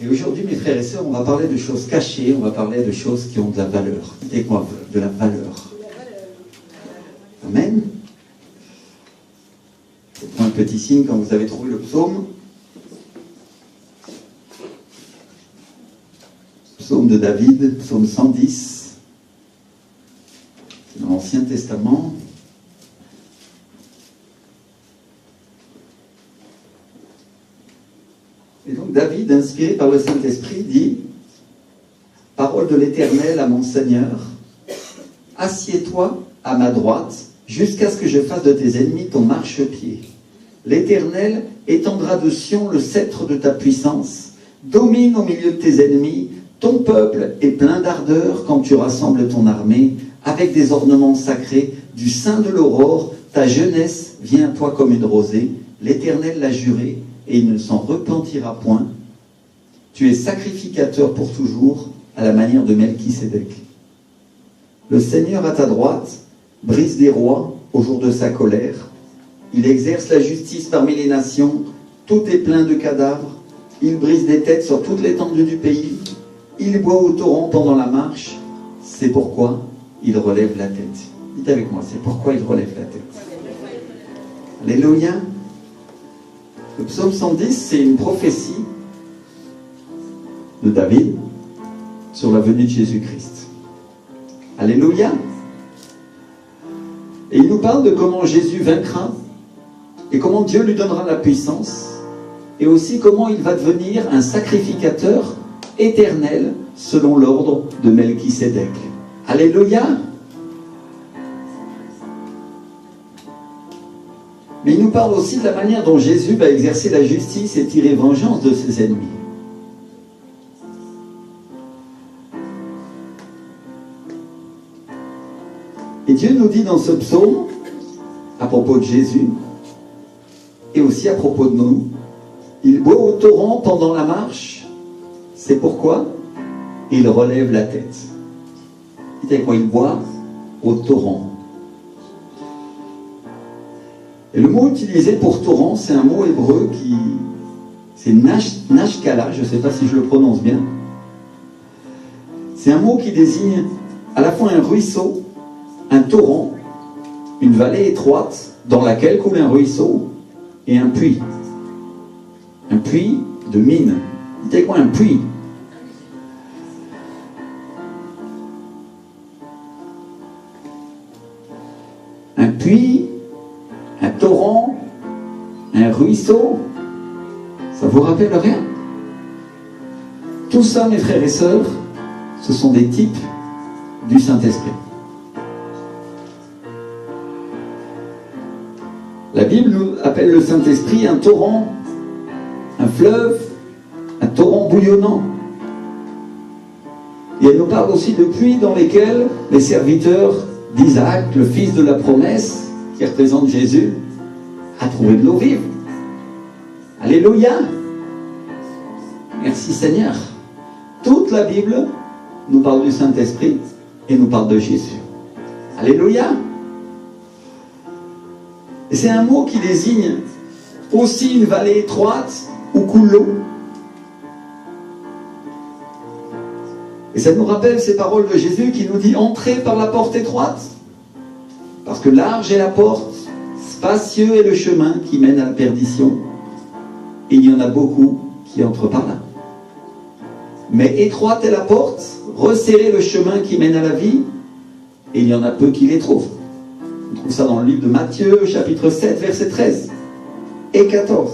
Et aujourd'hui, mes frères et sœurs, on va parler de choses cachées, on va parler de choses qui ont de la valeur. Dites-moi, de la valeur. Amen. Faites-moi un petit signe quand vous avez trouvé le psaume. Psaume de David, psaume 110. C'est dans l'Ancien Testament. Et donc David, inspiré par le Saint-Esprit, dit « Parole de l'Éternel à mon Seigneur, assieds-toi à ma droite, jusqu'à ce que je fasse de tes ennemis ton marchepied. L'Éternel étendra de Sion le sceptre de ta puissance, domine au milieu de tes ennemis, ton peuple est plein d'ardeur quand tu rassembles ton armée, avec des ornements sacrés, du sein de l'aurore, ta jeunesse vient à toi comme une rosée, l'Éternel l'a juré, et il ne s'en repentira point. Tu es sacrificateur pour toujours, à la manière de Melchisédek. Le Seigneur à ta droite brise des rois au jour de sa colère. Il exerce la justice parmi les nations, tout est plein de cadavres. Il brise des têtes sur toute l'étendue du pays. Il boit au torrent pendant la marche. C'est pourquoi il relève la tête. Dites avec moi, c'est pourquoi il relève la tête. Alléluia. Le psaume 110, c'est une prophétie de David sur la venue de Jésus-Christ. Alléluia. Et il nous parle de comment Jésus vaincra et comment Dieu lui donnera la puissance et aussi comment il va devenir un sacrificateur éternel selon l'ordre de Melchisédek. Alléluia. Mais il nous parle aussi de la manière dont Jésus va exercer la justice et tirer vengeance de ses ennemis. Et Dieu nous dit dans ce psaume, à propos de Jésus, et aussi à propos de nous, il boit au torrent pendant la marche, c'est pourquoi il relève la tête. Dites avec moi, il boit au torrent. Et le mot utilisé pour torrent, c'est un mot hébreu qui... c'est nashkala, je ne sais pas si je le prononce bien. C'est un mot qui désigne à la fois un ruisseau, un torrent, une vallée étroite dans laquelle coule un ruisseau et un puits. Un puits de mine. Dites quoi, un puits? Un puits, un torrent, un ruisseau, ça vous rappelle rien? Tout ça, mes frères et sœurs, ce sont des types du Saint-Esprit. La Bible nous appelle le Saint-Esprit un torrent, un fleuve, un torrent bouillonnant. Et elle nous parle aussi de puits dans lesquels les serviteurs d'Isaac, le fils de la promesse, qui représente Jésus, a trouvé de l'eau vive. Alléluia. Merci Seigneur. Toute la Bible nous parle du Saint-Esprit et nous parle de Jésus. Alléluia. Et c'est un mot qui désigne aussi une vallée étroite où coule l'eau. Et ça nous rappelle ces paroles de Jésus qui nous dit « Entrez par la porte étroite ». Parce que large est la porte, spacieux est le chemin qui mène à la perdition. Et il y en a beaucoup qui entrent par là. Mais étroite est la porte, resserré le chemin qui mène à la vie, et il y en a peu qui les trouvent. On trouve ça dans le livre de Matthieu, chapitre 7, versets 13 et 14.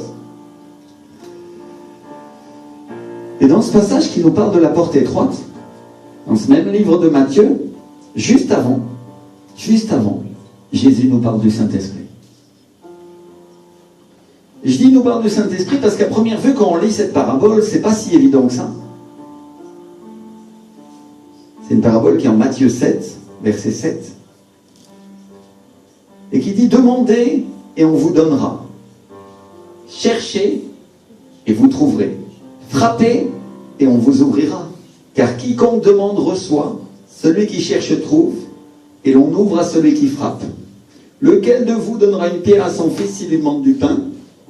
Et dans ce passage qui nous parle de la porte étroite, dans ce même livre de Matthieu, juste avant, Jésus nous parle du Saint-Esprit. Et je dis nous parle du Saint-Esprit parce qu'à première vue, quand on lit cette parabole, c'est pas si évident que ça. C'est une parabole qui est en Matthieu 7, verset 7. Et qui dit « Demandez et on vous donnera. Cherchez et vous trouverez. Frappez et on vous ouvrira. Car quiconque demande reçoit, celui qui cherche trouve, et l'on ouvre à celui qui frappe. Lequel de vous donnera une pierre à son fils s'il lui demande du pain,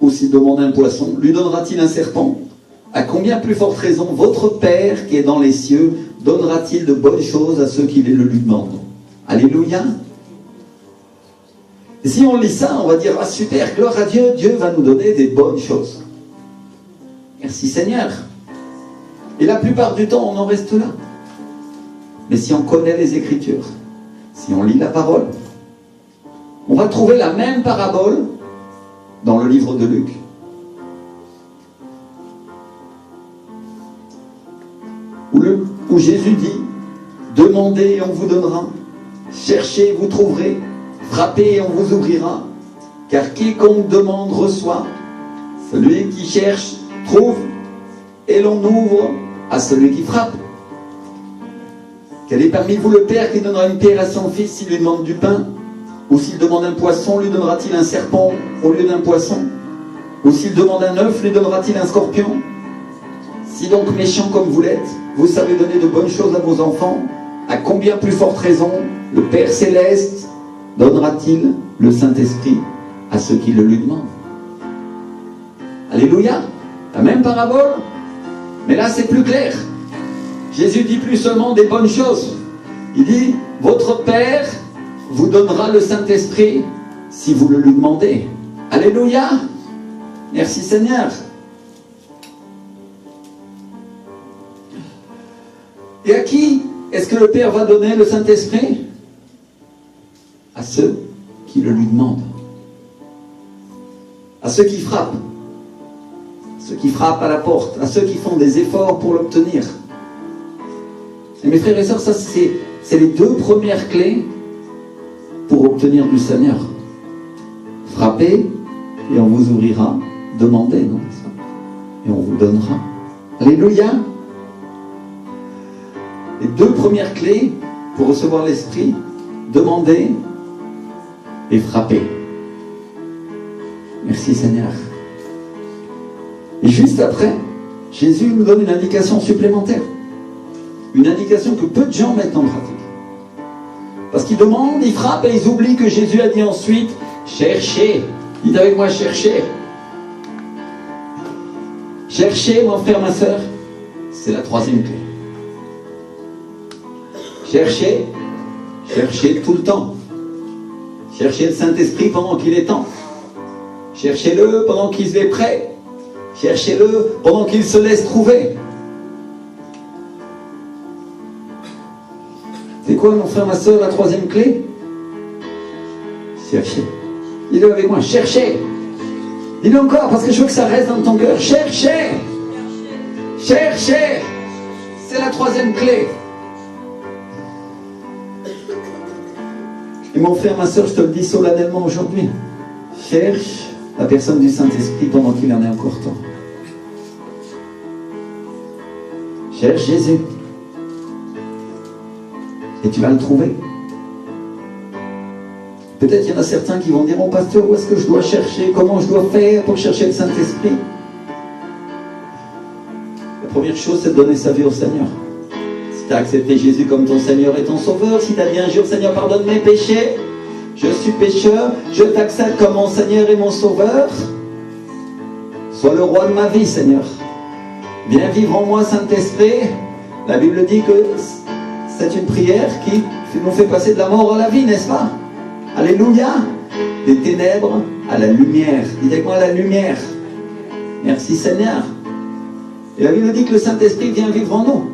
ou s'il demande un poisson, lui donnera-t-il un serpent? à combien plus forte raison votre Père qui est dans les cieux donnera-t-il de bonnes choses à ceux qui le lui demandent? Alléluia. Et si on lit ça, on va dire, ah super, gloire à Dieu, Dieu va nous donner des bonnes choses. Merci Seigneur. Et la plupart du temps, on en reste là. Mais si on connaît les Écritures, si on lit la parole, on va trouver la même parabole dans le livre de Luc. Où Jésus dit, demandez et on vous donnera, cherchez et vous trouverez, frappez et on vous ouvrira, car quiconque demande reçoit, celui qui cherche trouve, et l'on ouvre à celui qui frappe. Quel est parmi vous le père qui donnera une pierre à son fils s'il lui demande du pain? Ou s'il demande un poisson, lui donnera-t-il un serpent au lieu d'un poisson? Ou s'il demande un œuf, lui donnera-t-il un scorpion? Si donc méchants comme vous l'êtes, vous savez donner de bonnes choses à vos enfants, à combien plus forte raison le Père Céleste donnera-t-il le Saint-Esprit à ceux qui le lui demandent? Alléluia. La même parabole, mais là c'est plus clair. Jésus dit plus seulement des bonnes choses. Il dit, votre Père vous donnera le Saint-Esprit si vous le lui demandez. Alléluia. Merci Seigneur. Et à qui est-ce que le Père va donner le Saint-Esprit? À ceux qui le lui demandent. À ceux qui frappent. Ceux qui frappent à la porte. À ceux qui font des efforts pour l'obtenir. Et mes frères et sœurs, ça c'est les deux premières clés pour obtenir du Seigneur. Frappez et on vous ouvrira. Demandez, non? Et on vous donnera. Alléluia. Les deux premières clés pour recevoir l'Esprit, demander et frapper. Merci Seigneur. Et juste après, Jésus nous donne une indication supplémentaire. Une indication que peu de gens mettent en pratique. Parce qu'ils demandent, ils frappent et ils oublient que Jésus a dit ensuite, cherchez. Dites avec moi, cherchez. Cherchez, mon frère, ma soeur, c'est la troisième clé. Cherchez, cherchez tout le temps. Cherchez le Saint-Esprit pendant qu'il est temps. Cherchez-le pendant qu'il est prêt. Cherchez-le pendant qu'il se laisse trouver. C'est quoi, mon frère, ma soeur, la troisième clé? Cherchez. Dis-le avec moi, cherchez. Dis-le encore, parce que je veux que ça reste dans ton cœur. Cherchez. Cherchez. C'est la troisième clé. Et mon frère, ma soeur, je te le dis solennellement aujourd'hui. Cherche la personne du Saint-Esprit pendant qu'il en est encore temps. Cherche Jésus. Et tu vas le trouver. Peut-être il y en a certains qui vont dire, mon pasteur, où est-ce que je dois chercher? Comment je dois faire pour chercher le Saint-Esprit? La première chose, c'est de donner sa vie au Seigneur. Si tu as accepté Jésus comme ton Seigneur et ton Sauveur, si tu as dit un jour, Seigneur, pardonne mes péchés, je suis pécheur, je t'accepte comme mon Seigneur et mon Sauveur, sois le roi de ma vie, Seigneur. Viens vivre en moi, Saint-Esprit. La Bible dit que c'est une prière qui nous fait passer de la mort à la vie, n'est-ce pas? Alléluia. Des ténèbres à la lumière. Dites avec moi, la lumière. Merci Seigneur. Et la Bible dit que le Saint-Esprit vient vivre en nous.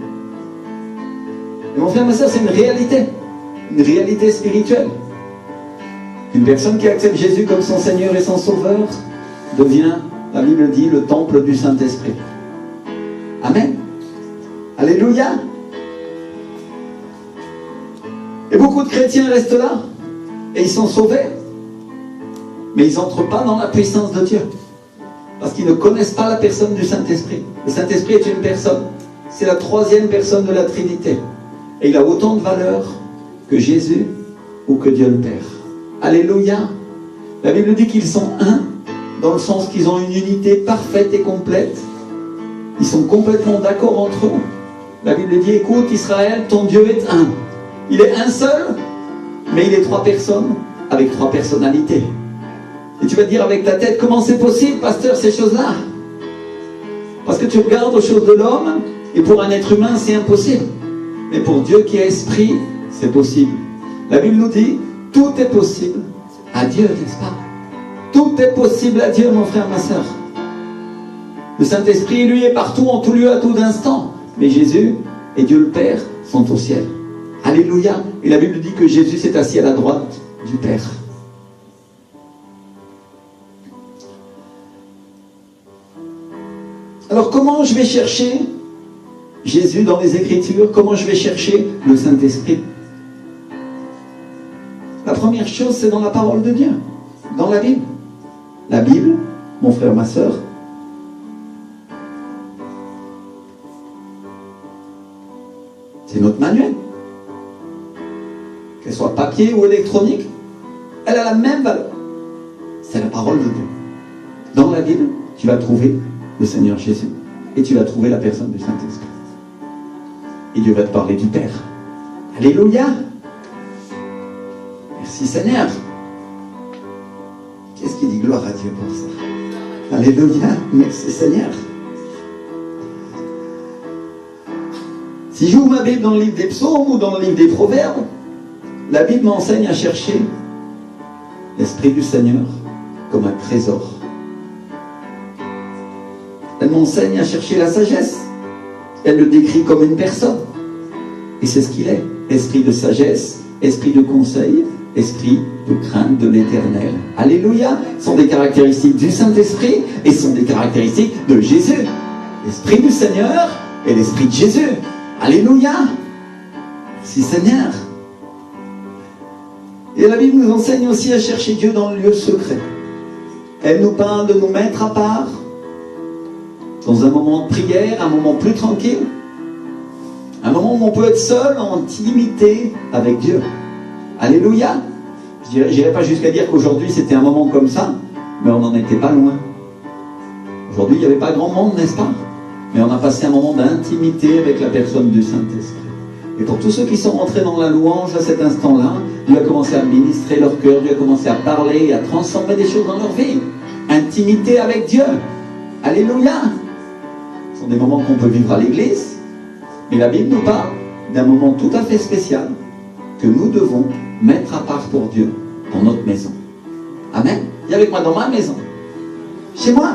Et mon frère, ma soeur, c'est une réalité spirituelle. Une personne qui accepte Jésus comme son Seigneur et son Sauveur devient, la Bible dit, le temple du Saint-Esprit. Amen. Alléluia. Et beaucoup de chrétiens restent là, et ils sont sauvés, mais ils n'entrent pas dans la puissance de Dieu, parce qu'ils ne connaissent pas la personne du Saint-Esprit. Le Saint-Esprit est une personne, c'est la troisième personne de la Trinité, et il a autant de valeur que Jésus ou que Dieu le Père. Alléluia. La Bible dit qu'ils sont un, dans le sens qu'ils ont une unité parfaite et complète. Ils sont complètement d'accord entre eux. La Bible dit, écoute Israël, ton Dieu est un. Il est un seul, mais il est trois personnes, avec trois personnalités. Et tu vas te dire avec ta tête, comment c'est possible, pasteur, ces choses-là? Parce que tu regardes aux choses de l'homme, et pour un être humain, c'est impossible. Mais pour Dieu qui est esprit, c'est possible. La Bible nous dit, tout est possible à Dieu, n'est-ce pas? Tout est possible à Dieu, mon frère, ma soeur. Le Saint-Esprit, lui, est partout, en tout lieu, à tout instant. Mais Jésus et Dieu le Père sont au ciel. Alléluia. Et la Bible dit que Jésus s'est assis à la droite du Père. Alors comment je vais chercher Jésus dans les Écritures? Comment je vais chercher le Saint-Esprit? La première chose, c'est dans la parole de Dieu, dans la Bible. La Bible, mon frère, ma soeur, c'est notre manuel. Qu'elle soit papier ou électronique, elle a la même valeur. C'est la parole de Dieu. Dans la Bible, tu vas trouver le Seigneur Jésus et tu vas trouver la personne du Saint-Esprit. Et Dieu va te parler du Père. Alléluia. Merci Seigneur. Qu'est-ce qui dit gloire à Dieu pour ça? Alléluia. Merci Seigneur. Si j'ouvre ma Bible dans le livre des psaumes ou dans le livre des proverbes, la Bible m'enseigne à chercher l'Esprit du Seigneur comme un trésor. Elle m'enseigne à chercher la sagesse. Elle le décrit comme une personne. Et c'est ce qu'il est. Esprit de sagesse, esprit de conseil, esprit de crainte de l'Éternel. Alléluia. Ce sont des caractéristiques du Saint-Esprit et ce sont des caractéristiques de Jésus. L'Esprit du Seigneur et l'Esprit de Jésus. Alléluia. Merci Seigneur. Et la Bible nous enseigne aussi à chercher Dieu dans le lieu secret. Elle nous parle de nous mettre à part, dans un moment de prière, un moment plus tranquille, un moment où on peut être seul, en intimité avec Dieu. Alléluia. Je n'irai pas jusqu'à dire qu'aujourd'hui c'était un moment comme ça, mais on n'en était pas loin. Aujourd'hui il n'y avait pas grand monde, n'est-ce pas? Mais on a passé un moment d'intimité avec la personne du Saint-Esprit. Et pour tous ceux qui sont rentrés dans la louange à cet instant-là, Dieu a commencé à ministrer leur cœur, Dieu a commencé à parler et à transformer des choses dans leur vie. Intimité avec Dieu. Alléluia. Ce sont des moments qu'on peut vivre à l'église, mais la Bible nous parle d'un moment tout à fait spécial que nous devons mettre à part pour Dieu dans notre maison. Amen. Viens avec moi dans ma maison. Chez moi.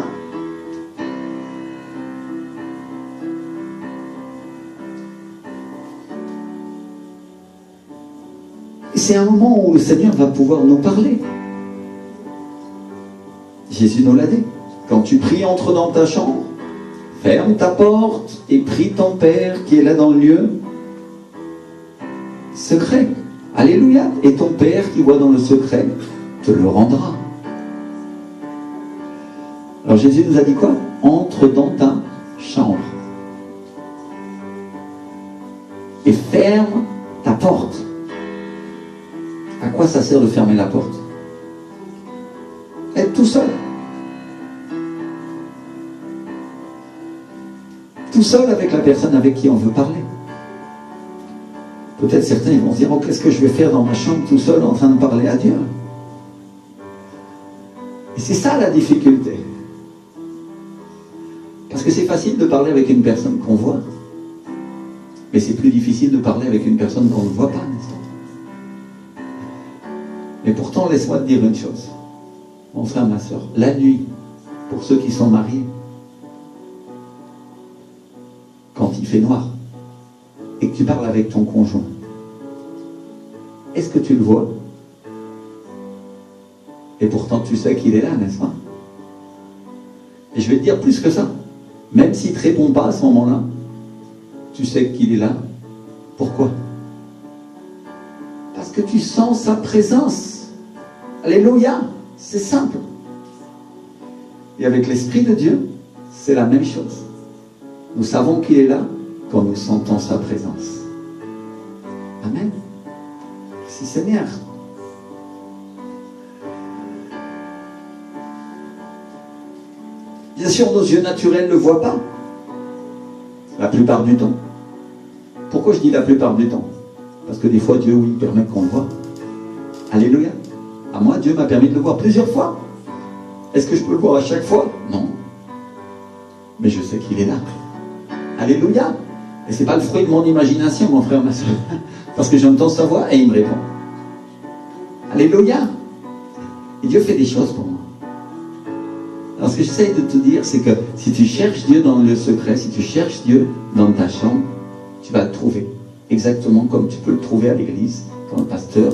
C'est un moment où le Seigneur va pouvoir nous parler. Jésus nous l'a dit. Quand tu pries, entre dans ta chambre, ferme ta porte et prie ton Père qui est là dans le lieu secret. Alléluia. Et ton Père qui voit dans le secret te le rendra. Alors Jésus nous a dit quoi? Entre dans ta chambre et ferme ta porte. À quoi ça sert de fermer la porte? Être tout seul. Tout seul avec la personne avec qui on veut parler. Peut-être certains ils vont se dire, oh, qu'est-ce que je vais faire dans ma chambre tout seul en train de parler à Dieu? Et c'est ça la difficulté. Parce que c'est facile de parler avec une personne qu'on voit. Mais c'est plus difficile de parler avec une personne qu'on ne voit pas, n'est-ce pas? Mais pourtant, laisse-moi te dire une chose, mon frère, ma soeur, la nuit, pour ceux qui sont mariés, quand il fait noir, et que tu parles avec ton conjoint, est-ce que tu le vois? Et pourtant, tu sais qu'il est là, n'est-ce pas? Et je vais te dire plus que ça, même s'il ne te répond pas à ce moment-là, tu sais qu'il est là. Pourquoi? Parce que tu sens sa présence. Alléluia, c'est simple. Et avec l'Esprit de Dieu, c'est la même chose. Nous savons qu'il est là quand nous sentons sa présence. Amen. Merci Seigneur. Bien sûr, nos yeux naturels ne le voient pas. La plupart du temps. Pourquoi je dis la plupart du temps? Parce que des fois, Dieu, oui, permet qu'on le voit. Alléluia. À moi, Dieu m'a permis de le voir plusieurs fois. Est-ce que je peux le voir à chaque fois? Non. mais je sais qu'il est là. Alléluia. Et c'est pas le fruit de mon imagination, mon frère, ma soeur, parce que j'entends sa voix et il me répond. Alléluia. Et Dieu fait des choses pour moi. Alors ce que j'essaie de te dire, c'est que si tu cherches Dieu dans le secret, si tu cherches Dieu dans ta chambre, tu vas le trouver. Exactement comme tu peux le trouver à l'église, quand le pasteur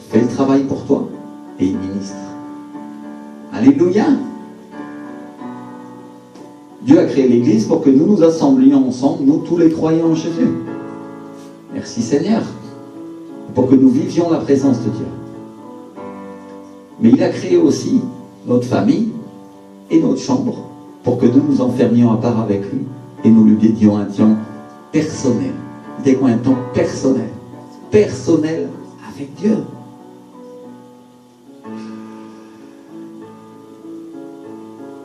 fait le travail pour toi et il ministre. Alléluia. Dieu a créé l'église pour que nous nous assemblions ensemble, nous tous les croyants en Jésus. Merci Seigneur. Pour que nous vivions la présence de Dieu. Mais il a créé aussi notre famille et notre chambre pour que nous nous enfermions à part avec lui et nous lui dédions un temps personnel. Dites quoi, un temps personnel. Personnel avec Dieu.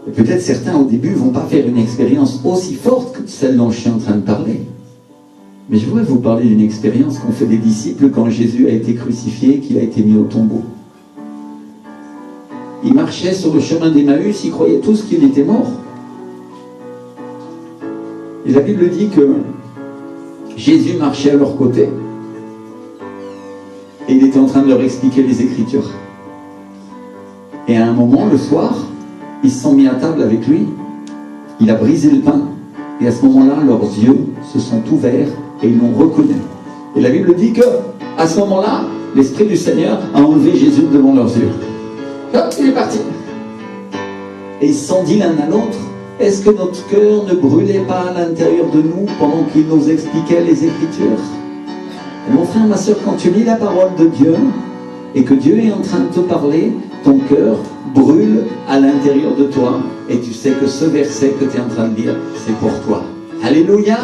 Et peut-être certains au début ne vont pas faire une expérience aussi forte que celle dont je suis en train de parler. Mais je voudrais vous parler d'une expérience qu'ont fait des disciples quand Jésus a été crucifié et qu'il a été mis au tombeau. Ils marchaient sur le chemin d'Emmaüs, ils croyaient tous qu'il était mort. Et la Bible dit que Jésus marchait à leur côté et il était en train de leur expliquer les Écritures. Et à un moment, le soir, ils se sont mis à table avec lui, il a brisé le pain et à ce moment-là, leurs yeux se sont ouverts et ils l'ont reconnu. Et la Bible dit que à ce moment-là, l'Esprit du Seigneur a enlevé Jésus devant leurs yeux. Hop, il est parti. Et ils se sont dit l'un à l'autre, est-ce que notre cœur ne brûlait pas à l'intérieur de nous pendant qu'il nous expliquait les Écritures? Et mon frère, ma soeur, quand tu lis la parole de Dieu et que Dieu est en train de te parler, ton cœur brûle à l'intérieur de toi et tu sais que ce verset que tu es en train de lire, c'est pour toi. Alléluia.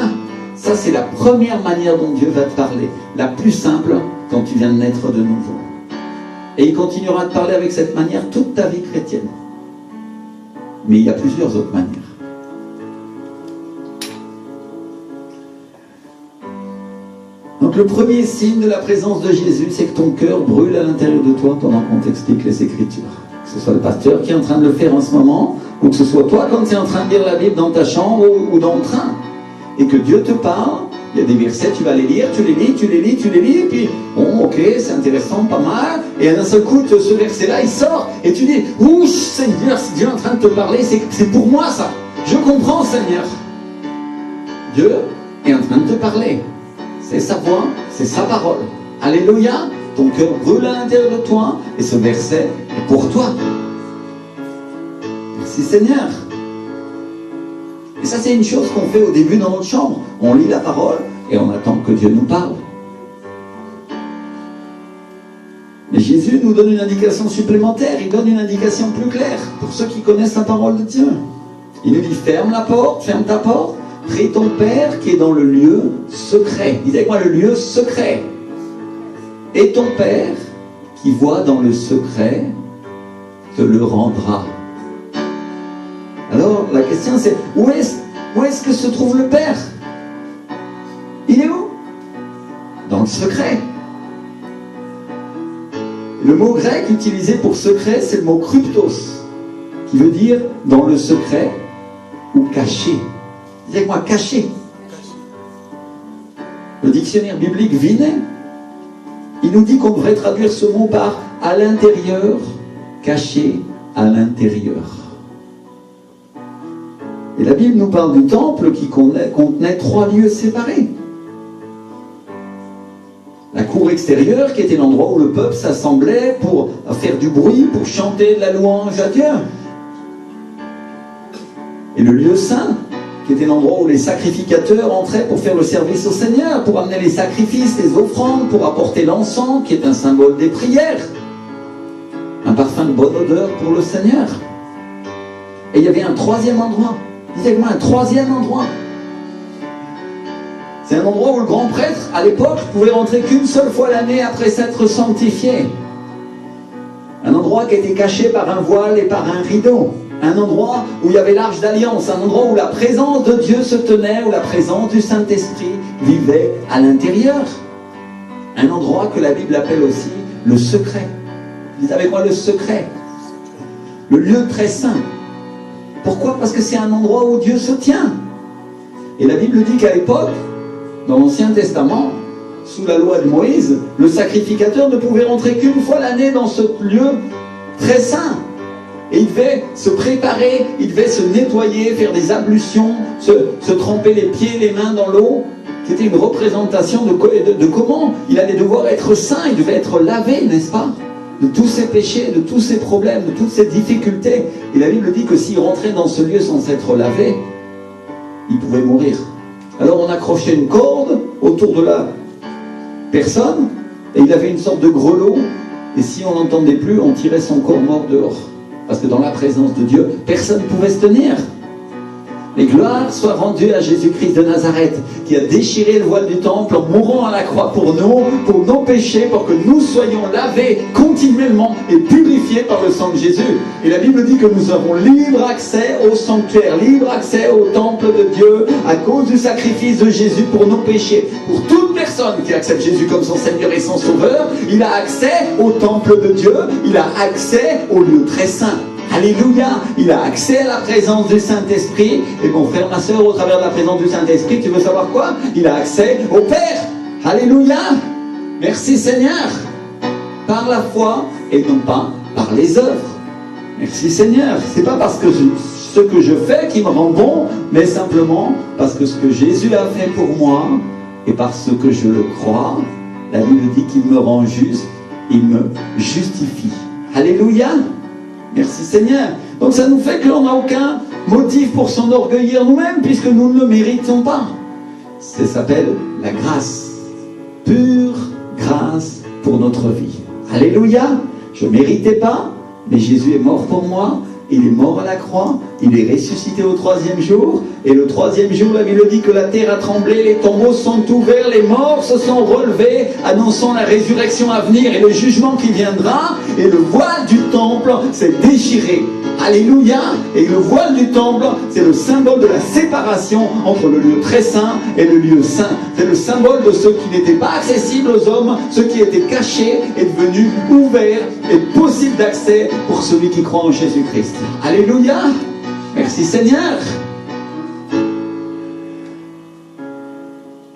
Ça, c'est la première manière dont Dieu va te parler, la plus simple quand tu viens de naître de nouveau. Et il continuera de parler avec cette manière toute ta vie chrétienne. Mais il y a plusieurs autres manières. Donc le premier signe de la présence de Jésus, c'est que ton cœur brûle à l'intérieur de toi pendant qu'on t'explique les Écritures. Que ce soit le pasteur qui est en train de le faire en ce moment, ou que ce soit toi quand tu es en train de lire la Bible dans ta chambre ou dans le train. Et que Dieu te parle, il y a des versets, tu vas les lire, tu les lis, et puis, bon, ok, c'est intéressant, pas mal, et d'un seul coup, ce verset-là, il sort, et tu dis, ouh, Seigneur, Dieu est en train de te parler, c'est pour moi ça, je comprends, Seigneur. Dieu est en train de te parler, c'est sa voix, c'est sa parole. Alléluia, ton cœur brûle à l'intérieur de toi, et ce verset est pour toi. Merci Seigneur. Et ça, c'est une chose qu'on fait au début dans notre chambre. On lit la parole et on attend que Dieu nous parle. Mais Jésus nous donne une indication supplémentaire. Il donne une indication plus claire pour ceux qui connaissent la parole de Dieu. Il nous dit, ferme la porte, ferme ta porte. Prie ton Père qui est dans le lieu secret. Dis avec moi, le lieu secret. Et ton Père qui voit dans le secret te le rendra. Alors, la question c'est, où est-ce que se trouve le Père? Il est où? Dans le secret. Le mot grec utilisé pour secret, c'est le mot kryptos, qui veut dire dans le secret ou caché. Dis avec moi, caché. Le dictionnaire biblique Vinet, il nous dit qu'on devrait traduire ce mot par à l'intérieur, caché à l'intérieur. Et la Bible nous parle du temple qui contenait 3 lieux séparés. La cour extérieure qui était l'endroit où le peuple s'assemblait pour faire du bruit, pour chanter de la louange à Dieu. Et le lieu saint qui était l'endroit où les sacrificateurs entraient pour faire le service au Seigneur, pour amener les sacrifices, les offrandes, pour apporter l'encens qui est un symbole des prières. Un parfum de bonne odeur pour le Seigneur. Et il y avait un 3e endroit. Dites-moi, un 3e endroit. C'est un endroit où le grand prêtre, à l'époque, pouvait rentrer qu'une seule fois l'année après s'être sanctifié. Un endroit qui était caché par un voile et par un rideau. Un endroit où il y avait l'arche d'alliance. Un endroit où la présence de Dieu se tenait, où la présence du Saint-Esprit vivait à l'intérieur. Un endroit que la Bible appelle aussi le secret. Dites avec moi le secret. Le lieu très saint. Pourquoi? Parce que c'est un endroit où Dieu se tient. Et la Bible dit qu'à l'époque, dans l'Ancien Testament, sous la loi de Moïse, le sacrificateur ne pouvait rentrer qu'une fois l'année dans ce lieu très saint. Et il devait se préparer, il devait se nettoyer, faire des ablutions, se tremper les pieds et les mains dans l'eau. C'était une représentation de comment il allait devoir être saint, il devait être lavé, n'est-ce pas? De tous ses péchés, de tous ses problèmes, de toutes ses difficultés. Et la Bible dit que s'il rentrait dans ce lieu sans être lavé, il pouvait mourir. Alors on accrochait une corde autour de la personne, et il avait une sorte de grelot, et si on n'entendait plus, on tirait son corps mort dehors. Parce que dans la présence de Dieu, personne ne pouvait se tenir. Les gloires soient rendues à Jésus-Christ de Nazareth, qui a déchiré le voile du temple en mourant à la croix pour nos péchés, pour que nous soyons lavés continuellement et purifiés par le sang de Jésus. Et la Bible dit que nous avons libre accès au sanctuaire, libre accès au temple de Dieu, à cause du sacrifice de Jésus pour nos péchés. Pour toute personne qui accepte Jésus comme son Seigneur et son Sauveur, il a accès au temple de Dieu, il a accès au lieu très saint. Alléluia, il a accès à la présence du Saint-Esprit. Et mon frère, ma soeur, au travers de la présence du Saint-Esprit, tu veux savoir quoi? Il a accès au Père. Alléluia, merci Seigneur. Par la foi et non pas par les œuvres. Merci Seigneur. C'est pas parce que ce que je fais qui me rend bon, mais simplement parce que ce que Jésus a fait pour moi et parce que je le crois, la Bible dit qu'il me rend juste, il me justifie. Alléluia. Merci Seigneur. Donc ça nous fait que l'on n'a aucun motif pour s'enorgueillir nous-mêmes, puisque nous ne le méritons pas. Ça s'appelle la grâce. Pure grâce pour notre vie. Alléluia. Je ne méritais pas, mais Jésus est mort pour moi. Il est mort à la croix, il est ressuscité au 3e jour, et le 3e jour, la Bible dit que la terre a tremblé, les tombeaux sont ouverts, les morts se sont relevés, annonçant la résurrection à venir et le jugement qui viendra, et le voile du temple s'est déchiré. Alléluia. Et le voile du temple, c'est le symbole de la séparation entre le lieu très saint et le lieu saint. C'est le symbole de ce qui n'était pas accessible aux hommes, ce qui était caché est devenu ouvert et possible d'accès pour celui qui croit en Jésus-Christ. Alléluia. Merci Seigneur.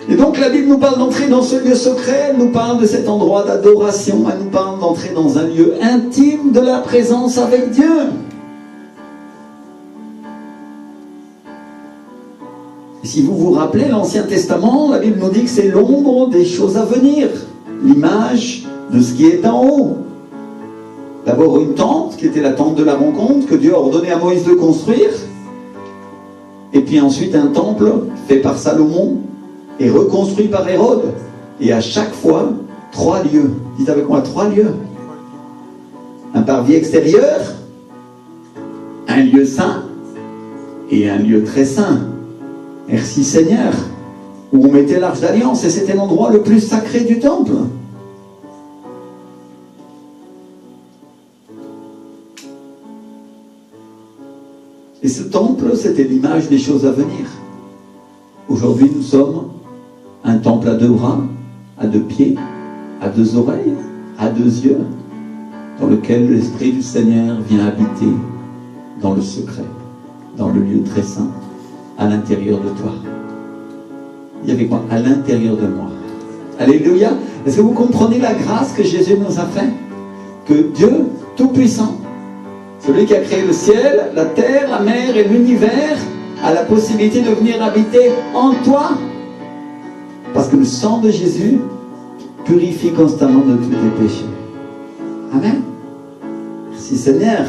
Et donc la Bible nous parle d'entrer dans ce lieu secret, elle nous parle de cet endroit d'adoration, elle nous parle d'entrer dans un lieu intime de la présence avec Dieu. Et si vous vous rappelez, l'Ancien Testament, la Bible nous dit que c'est l'ombre des choses à venir, l'image de ce qui est en haut. D'abord une tente, qui était la tente de la rencontre, que Dieu a ordonné à Moïse de construire. Et puis ensuite un temple fait par Salomon et reconstruit par Hérode. Et à chaque fois, 3 lieux. Dites avec moi, 3 lieux. Un parvis extérieur, un lieu saint et un lieu très saint. Merci Seigneur. Où on mettait l'arche d'alliance, et c'était l'endroit le plus sacré du temple. Et ce temple, c'était l'image des choses à venir. Aujourd'hui, nous sommes un temple à 2 bras, à 2 pieds, à 2 oreilles, à 2 yeux, dans lequel l'Esprit du Seigneur vient habiter dans le secret, dans le lieu très saint, à l'intérieur de toi. Il y avait quoi? À l'intérieur de moi. Alléluia. Est-ce que vous comprenez la grâce que Jésus nous a fait? Que Dieu Tout-Puissant, celui qui a créé le ciel, la terre, la mer et l'univers, a la possibilité de venir habiter en toi. Parce que le sang de Jésus purifie constamment de tous tes péchés. Amen. Merci Seigneur.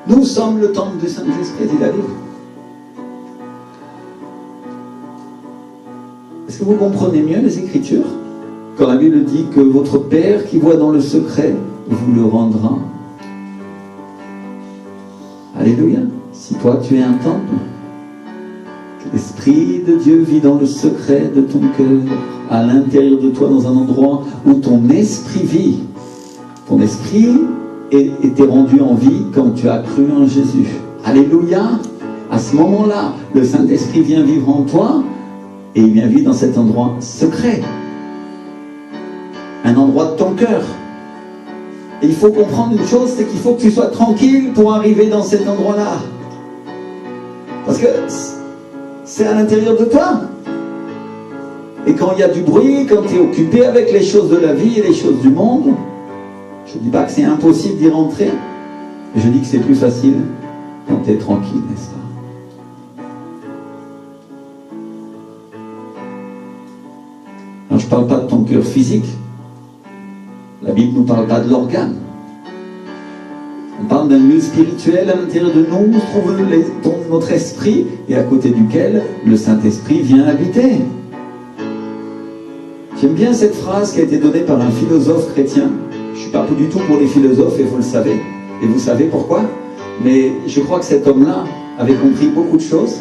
Nous sommes le temple du Saint-Esprit, dit la Bible. Est-ce que vous comprenez mieux les Écritures? Quand la Bible dit que votre Père qui voit dans le secret vous le rendra. Alléluia. Si toi tu es un temple, que l'Esprit de Dieu vit dans le secret de ton cœur, à l'intérieur de toi, dans un endroit où ton esprit vit. Ton esprit était rendu en vie quand tu as cru en Jésus. Alléluia. À ce moment-là, le Saint-Esprit vient vivre en toi Et il vient vivre dans cet endroit secret. Un endroit de ton cœur. Et il faut comprendre une chose, c'est qu'il faut que tu sois tranquille pour arriver dans cet endroit-là. Parce que c'est à l'intérieur de toi. Et quand il y a du bruit, quand tu es occupé avec les choses de la vie et les choses du monde, je ne dis pas que c'est impossible d'y rentrer, mais je dis que c'est plus facile quand tu es tranquille, n'est-ce pas? Alors je ne parle pas de ton cœur physique. La Bible ne nous parle pas de l'organe. On parle d'un lieu spirituel à l'intérieur de nous, où se trouve notre esprit, et à côté duquel le Saint-Esprit vient habiter. J'aime bien cette phrase qui a été donnée par un philosophe chrétien. Je ne suis pas du tout pour les philosophes, et vous le savez. Et vous savez pourquoi? Mais je crois que cet homme-là avait compris beaucoup de choses,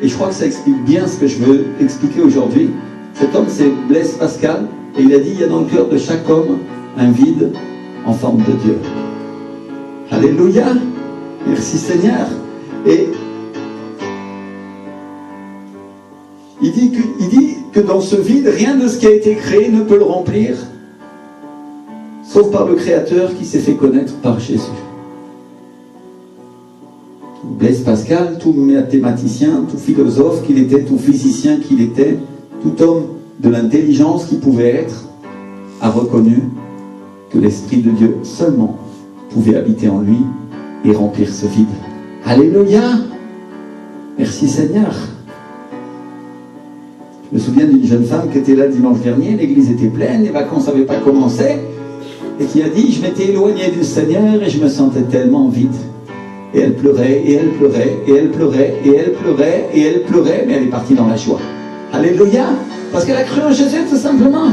et je crois que ça explique bien ce que je veux expliquer aujourd'hui. Cet homme, c'est Blaise Pascal, et il a dit, il y a dans le cœur de chaque homme un vide en forme de Dieu. Alléluia, merci Seigneur. Et il dit que dans ce vide, rien de ce qui a été créé ne peut le remplir, sauf par le Créateur qui s'est fait connaître par Jésus. Blaise Pascal, tout mathématicien, tout philosophe qu'il était, tout physicien qu'il était, tout homme de l'intelligence qu'il pouvait être, a reconnu que l'Esprit de Dieu seulement pouvait habiter en lui et remplir ce vide. Alléluia! Merci Seigneur. Je me souviens d'une jeune femme qui était là dimanche dernier, l'église était pleine, les vacances n'avaient pas commencé, et qui a dit, je m'étais éloigné du Seigneur et je me sentais tellement vide. Et elle pleurait, et elle pleurait, et elle pleurait, et elle pleurait, et elle pleurait, mais elle est partie dans la joie. Alléluia! Parce qu'elle a cru en Jésus tout simplement.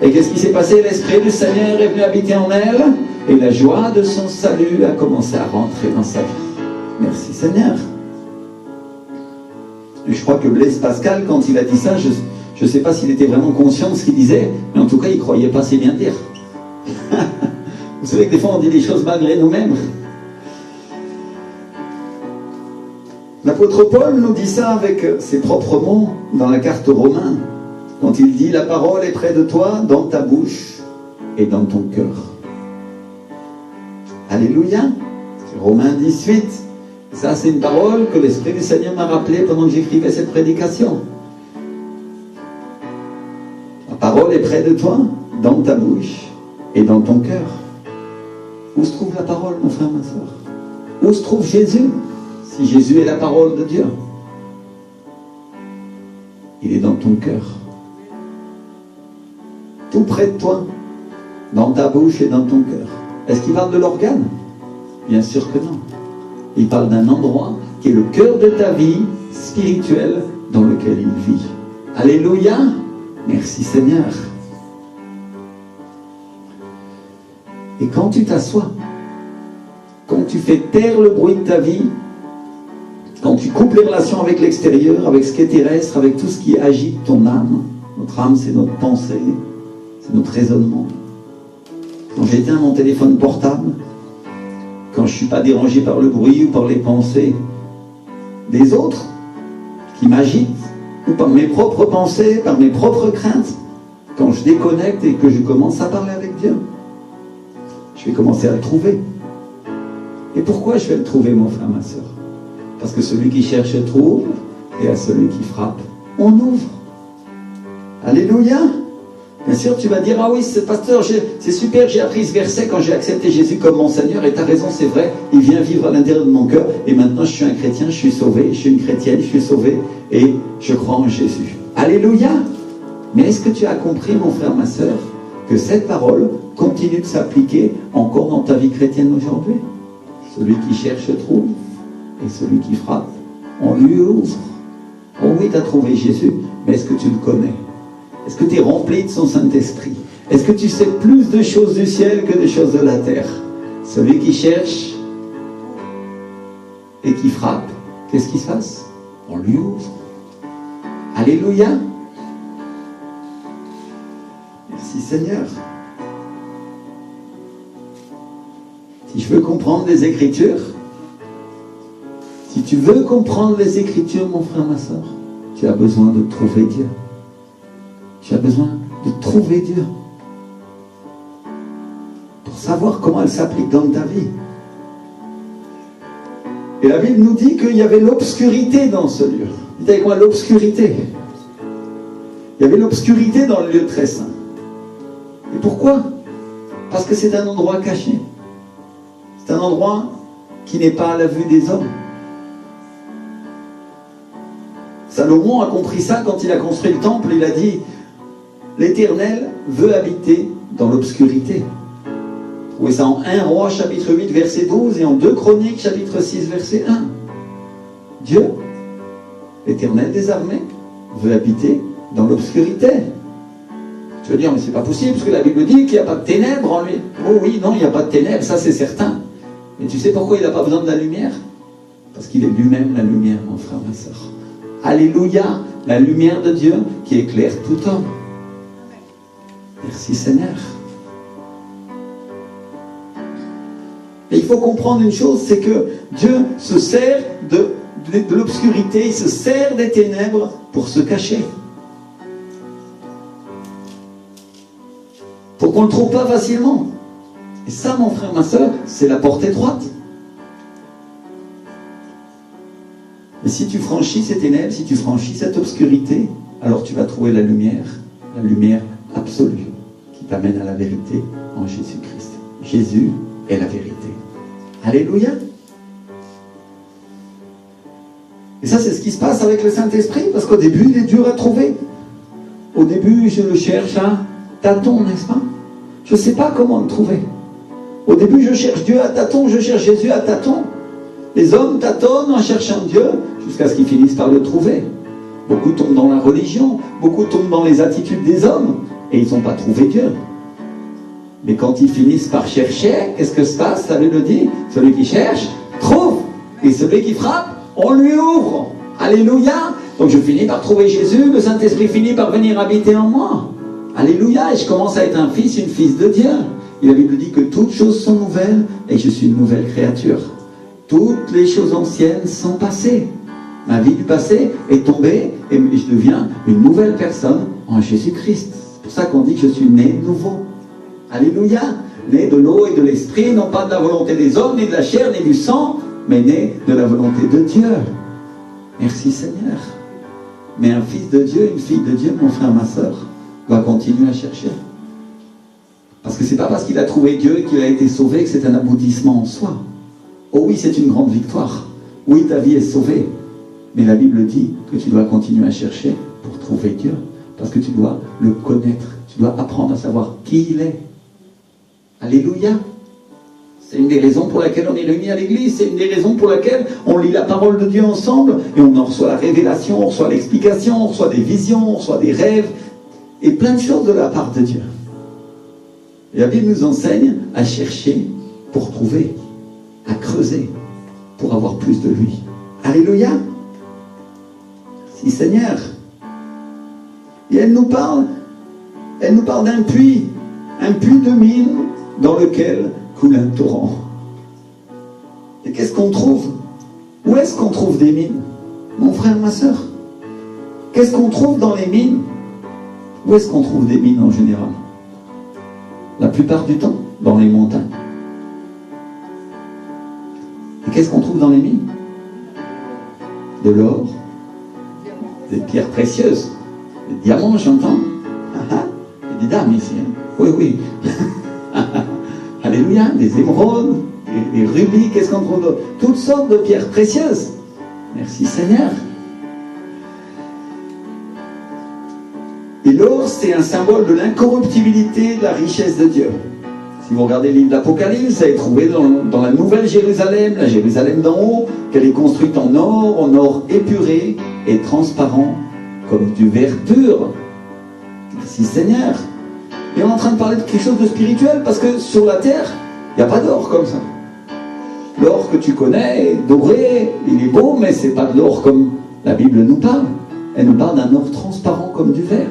Et qu'est-ce qui s'est passé? L'Esprit du Seigneur est venu habiter en elle, et la joie de son salut a commencé à rentrer dans sa vie. Merci Seigneur. Et je crois que Blaise Pascal, quand il a dit ça, je ne sais pas s'il était vraiment conscient de ce qu'il disait, mais en tout cas, il ne croyait pas si bien dire. Vous savez que des fois, on dit des choses malgré nous-mêmes. L'apôtre Paul nous dit ça avec ses propres mots dans la carte aux Romains, quand il dit « La parole est près de toi, dans ta bouche et dans ton cœur ». Alléluia. C'est Romains 18. Ça, c'est une parole que l'Esprit du Seigneur m'a rappelée pendant que j'écrivais cette prédication. La parole est près de toi, dans ta bouche et dans ton cœur. Où se trouve la parole, mon frère, ma soeur? Où se trouve Jésus? Si Jésus est la parole de Dieu, il est dans ton cœur. Tout près de toi, dans ta bouche et dans ton cœur. Est-ce qu'il parle de l'organe? Bien sûr que non. Il parle d'un endroit qui est le cœur de ta vie spirituelle dans lequel il vit. Alléluia! Merci Seigneur. Et quand tu t'assois, quand tu fais taire le bruit de ta vie, quand tu coupes les relations avec l'extérieur, avec ce qui est terrestre, avec tout ce qui agite ton âme, notre âme c'est notre pensée, c'est notre raisonnement. Quand j'éteins mon téléphone portable, quand je ne suis pas dérangé par le bruit ou par les pensées des autres qui m'agitent, ou par mes propres pensées, par mes propres craintes, quand je déconnecte et que je commence à parler avec Dieu, je vais commencer à le trouver. Et pourquoi je vais le trouver, mon frère, ma soeur? Parce que celui qui cherche trouve, et à celui qui frappe, on ouvre. Alléluia! Bien sûr, tu vas dire, ah oui, pasteur, c'est super, j'ai appris ce verset quand j'ai accepté Jésus comme mon Seigneur, et tu as raison, c'est vrai, il vient vivre à l'intérieur de mon cœur, et maintenant je suis un chrétien, je suis sauvé, je suis une chrétienne, je suis sauvé, et je crois en Jésus. Alléluia! Mais est-ce que tu as compris, mon frère, ma soeur, que cette parole continue de s'appliquer encore dans ta vie chrétienne aujourd'hui? Celui qui cherche trouve, et celui qui frappe, on lui ouvre. Oh oui, tu as trouvé Jésus, mais est-ce que tu le connais? Est-ce que tu es rempli de son Saint-Esprit? Est-ce que tu sais plus de choses du ciel que de choses de la terre? Celui qui cherche et qui frappe, qu'est-ce qui se passe? On lui ouvre. Alléluia! Merci Seigneur. Si je veux comprendre les Écritures, si tu veux comprendre les Écritures, mon frère, ma soeur, tu as besoin de trouver Dieu. Tu as besoin de trouver Dieu. Pour savoir comment elle s'applique dans ta vie. Et la Bible nous dit qu'il y avait l'obscurité dans ce lieu. Dites avec moi, l'obscurité. Il y avait l'obscurité dans le lieu très saint. Et pourquoi? Parce que c'est un endroit caché. C'est un endroit qui n'est pas à la vue des hommes. Salomon a compris ça quand il a construit le temple. Il a dit, l'Éternel veut habiter dans l'obscurité. Vous trouvez ça en 1 Roi chapitre 8 verset 12 et en 2 Chroniques chapitre 6 verset 1. Dieu, l'Éternel des armées, veut habiter dans l'obscurité. Tu veux dire, mais c'est pas possible, parce que la Bible dit qu'il n'y a pas de ténèbres en lui. Oh oui, non, il n'y a pas de ténèbres, ça c'est certain. Mais tu sais pourquoi il n'a pas besoin de la lumière? Parce qu'il est lui-même la lumière, mon frère, ma soeur. Alléluia, la lumière de Dieu qui éclaire tout homme. Merci Seigneur. Et il faut comprendre une chose, c'est que Dieu se sert de l'obscurité, il se sert des ténèbres pour se cacher. Pour qu'on ne le trouve pas facilement. Et ça, mon frère, ma soeur, c'est la porte étroite. Et si tu franchis ces ténèbres, si tu franchis cette obscurité, alors tu vas trouver la lumière absolue, qui t'amène à la vérité en Jésus-Christ. Jésus est la vérité. Alléluia. Et ça, c'est ce qui se passe avec le Saint-Esprit, parce qu'au début, il est dur à trouver. Au début, je le cherche à tâtons, n'est-ce pas? Je ne sais pas comment le trouver. Au début, je cherche Dieu à tâtons, je cherche Jésus à tâtons. Les hommes tâtonnent en cherchant Dieu, jusqu'à ce qu'ils finissent par le trouver. Beaucoup tombent dans la religion, beaucoup tombent dans les attitudes des hommes, et ils n'ont pas trouvé Dieu. Mais quand ils finissent par chercher, qu'est-ce que se passe? Ça le dit, celui qui cherche, trouve. Et celui qui frappe, on lui ouvre. Alléluia. Donc je finis par trouver Jésus, le Saint-Esprit finit par venir habiter en moi. Alléluia. Et je commence à être un fils, une fille de Dieu. Et la Bible dit que toutes choses sont nouvelles, et je suis une nouvelle créature. Toutes les choses anciennes sont passées. Ma vie du passé est tombée, et je deviens une nouvelle personne en Jésus-Christ. C'est pour ça qu'on dit que je suis né de nouveau. Alléluia. Né de l'eau et de l'esprit, non pas de la volonté des hommes, ni de la chair, ni du sang, mais né de la volonté de Dieu. Merci Seigneur. Mais un fils de Dieu, une fille de Dieu, mon frère, ma soeur, doit continuer à chercher. Parce que c'est pas parce qu'il a trouvé Dieu et qu'il a été sauvé que c'est un aboutissement en soi. Oh oui, c'est une grande victoire. Oui, ta vie est sauvée. Mais la Bible dit que tu dois continuer à chercher pour trouver Dieu. Parce que tu dois le connaître. Tu dois apprendre à savoir qui il est. Alléluia. C'est une des raisons pour laquelle on est réunis à l'église. C'est une des raisons pour laquelle on lit la parole de Dieu ensemble. Et on en reçoit la révélation, on reçoit l'explication, on reçoit des visions, on reçoit des rêves. Et plein de choses de la part de Dieu. Et la Bible nous enseigne à chercher pour trouver. À creuser pour avoir plus de lui. Alléluia. Merci Seigneur. Et elle nous parle d'un puits de mine dans lequel coule un torrent. Et qu'est-ce qu'on trouve? Où est-ce qu'on trouve des mines? Mon frère, ma soeur, qu'est-ce qu'on trouve dans les mines? Où est-ce qu'on trouve des mines en général? La plupart du temps, dans les montagnes. Et qu'est-ce qu'on trouve dans les mines? De l'or, des pierres précieuses, des diamants, j'entends. Il y a des dames ici. Hein. Oui, oui. Alléluia, des émeraudes, des rubis, qu'est-ce qu'on trouve d'autre? Toutes sortes de pierres précieuses. Merci Seigneur. Et l'or, c'est un symbole de l'incorruptibilité, de la richesse de Dieu. Si vous regardez le livre d'Apocalypse, vous allez trouver dans la nouvelle Jérusalem, la Jérusalem d'en haut, qu'elle est construite en or épuré et transparent, comme du verre pur. Merci Seigneur. Et on est en train de parler de quelque chose de spirituel, parce que sur la terre, il n'y a pas d'or comme ça. L'or que tu connais est doré, il est beau, mais ce n'est pas de l'or comme la Bible nous parle. Elle nous parle d'un or transparent comme du verre.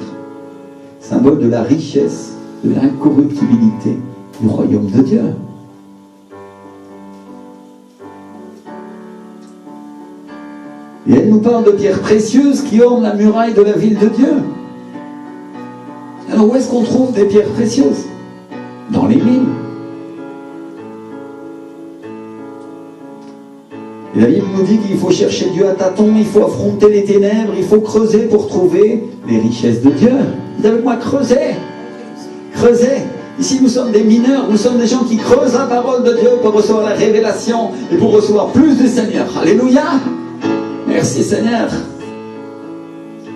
Symbole de la richesse, de l'incorruptibilité du royaume de Dieu. Et elle nous parle de pierres précieuses qui ornent la muraille de la ville de Dieu. Alors où est-ce qu'on trouve des pierres précieuses? Dans les mines. Et la Bible nous dit qu'il faut chercher Dieu à tâtons, il faut affronter les ténèbres, il faut creuser pour trouver les richesses de Dieu. Dites avec moi, creuser. Creuser. Ici, nous sommes des mineurs, nous sommes des gens qui creusent la parole de Dieu pour recevoir la révélation et pour recevoir plus du Seigneur. Alléluia. Merci Seigneur.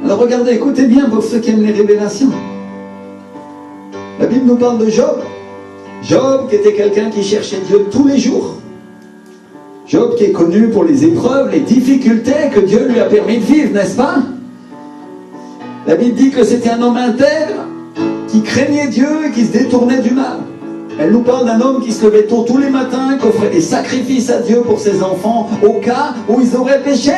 Alors regardez, écoutez bien pour ceux qui aiment les révélations. La Bible nous parle de Job. Job qui était quelqu'un qui cherchait Dieu tous les jours. Job qui est connu pour les épreuves, les difficultés que Dieu lui a permis de vivre, n'est-ce pas? La Bible dit que c'était un homme intègre qui craignait Dieu et qui se détournait du mal. Elle nous parle d'un homme qui se levait tôt tous les matins, qui offrait des sacrifices à Dieu pour ses enfants au cas où ils auraient péché.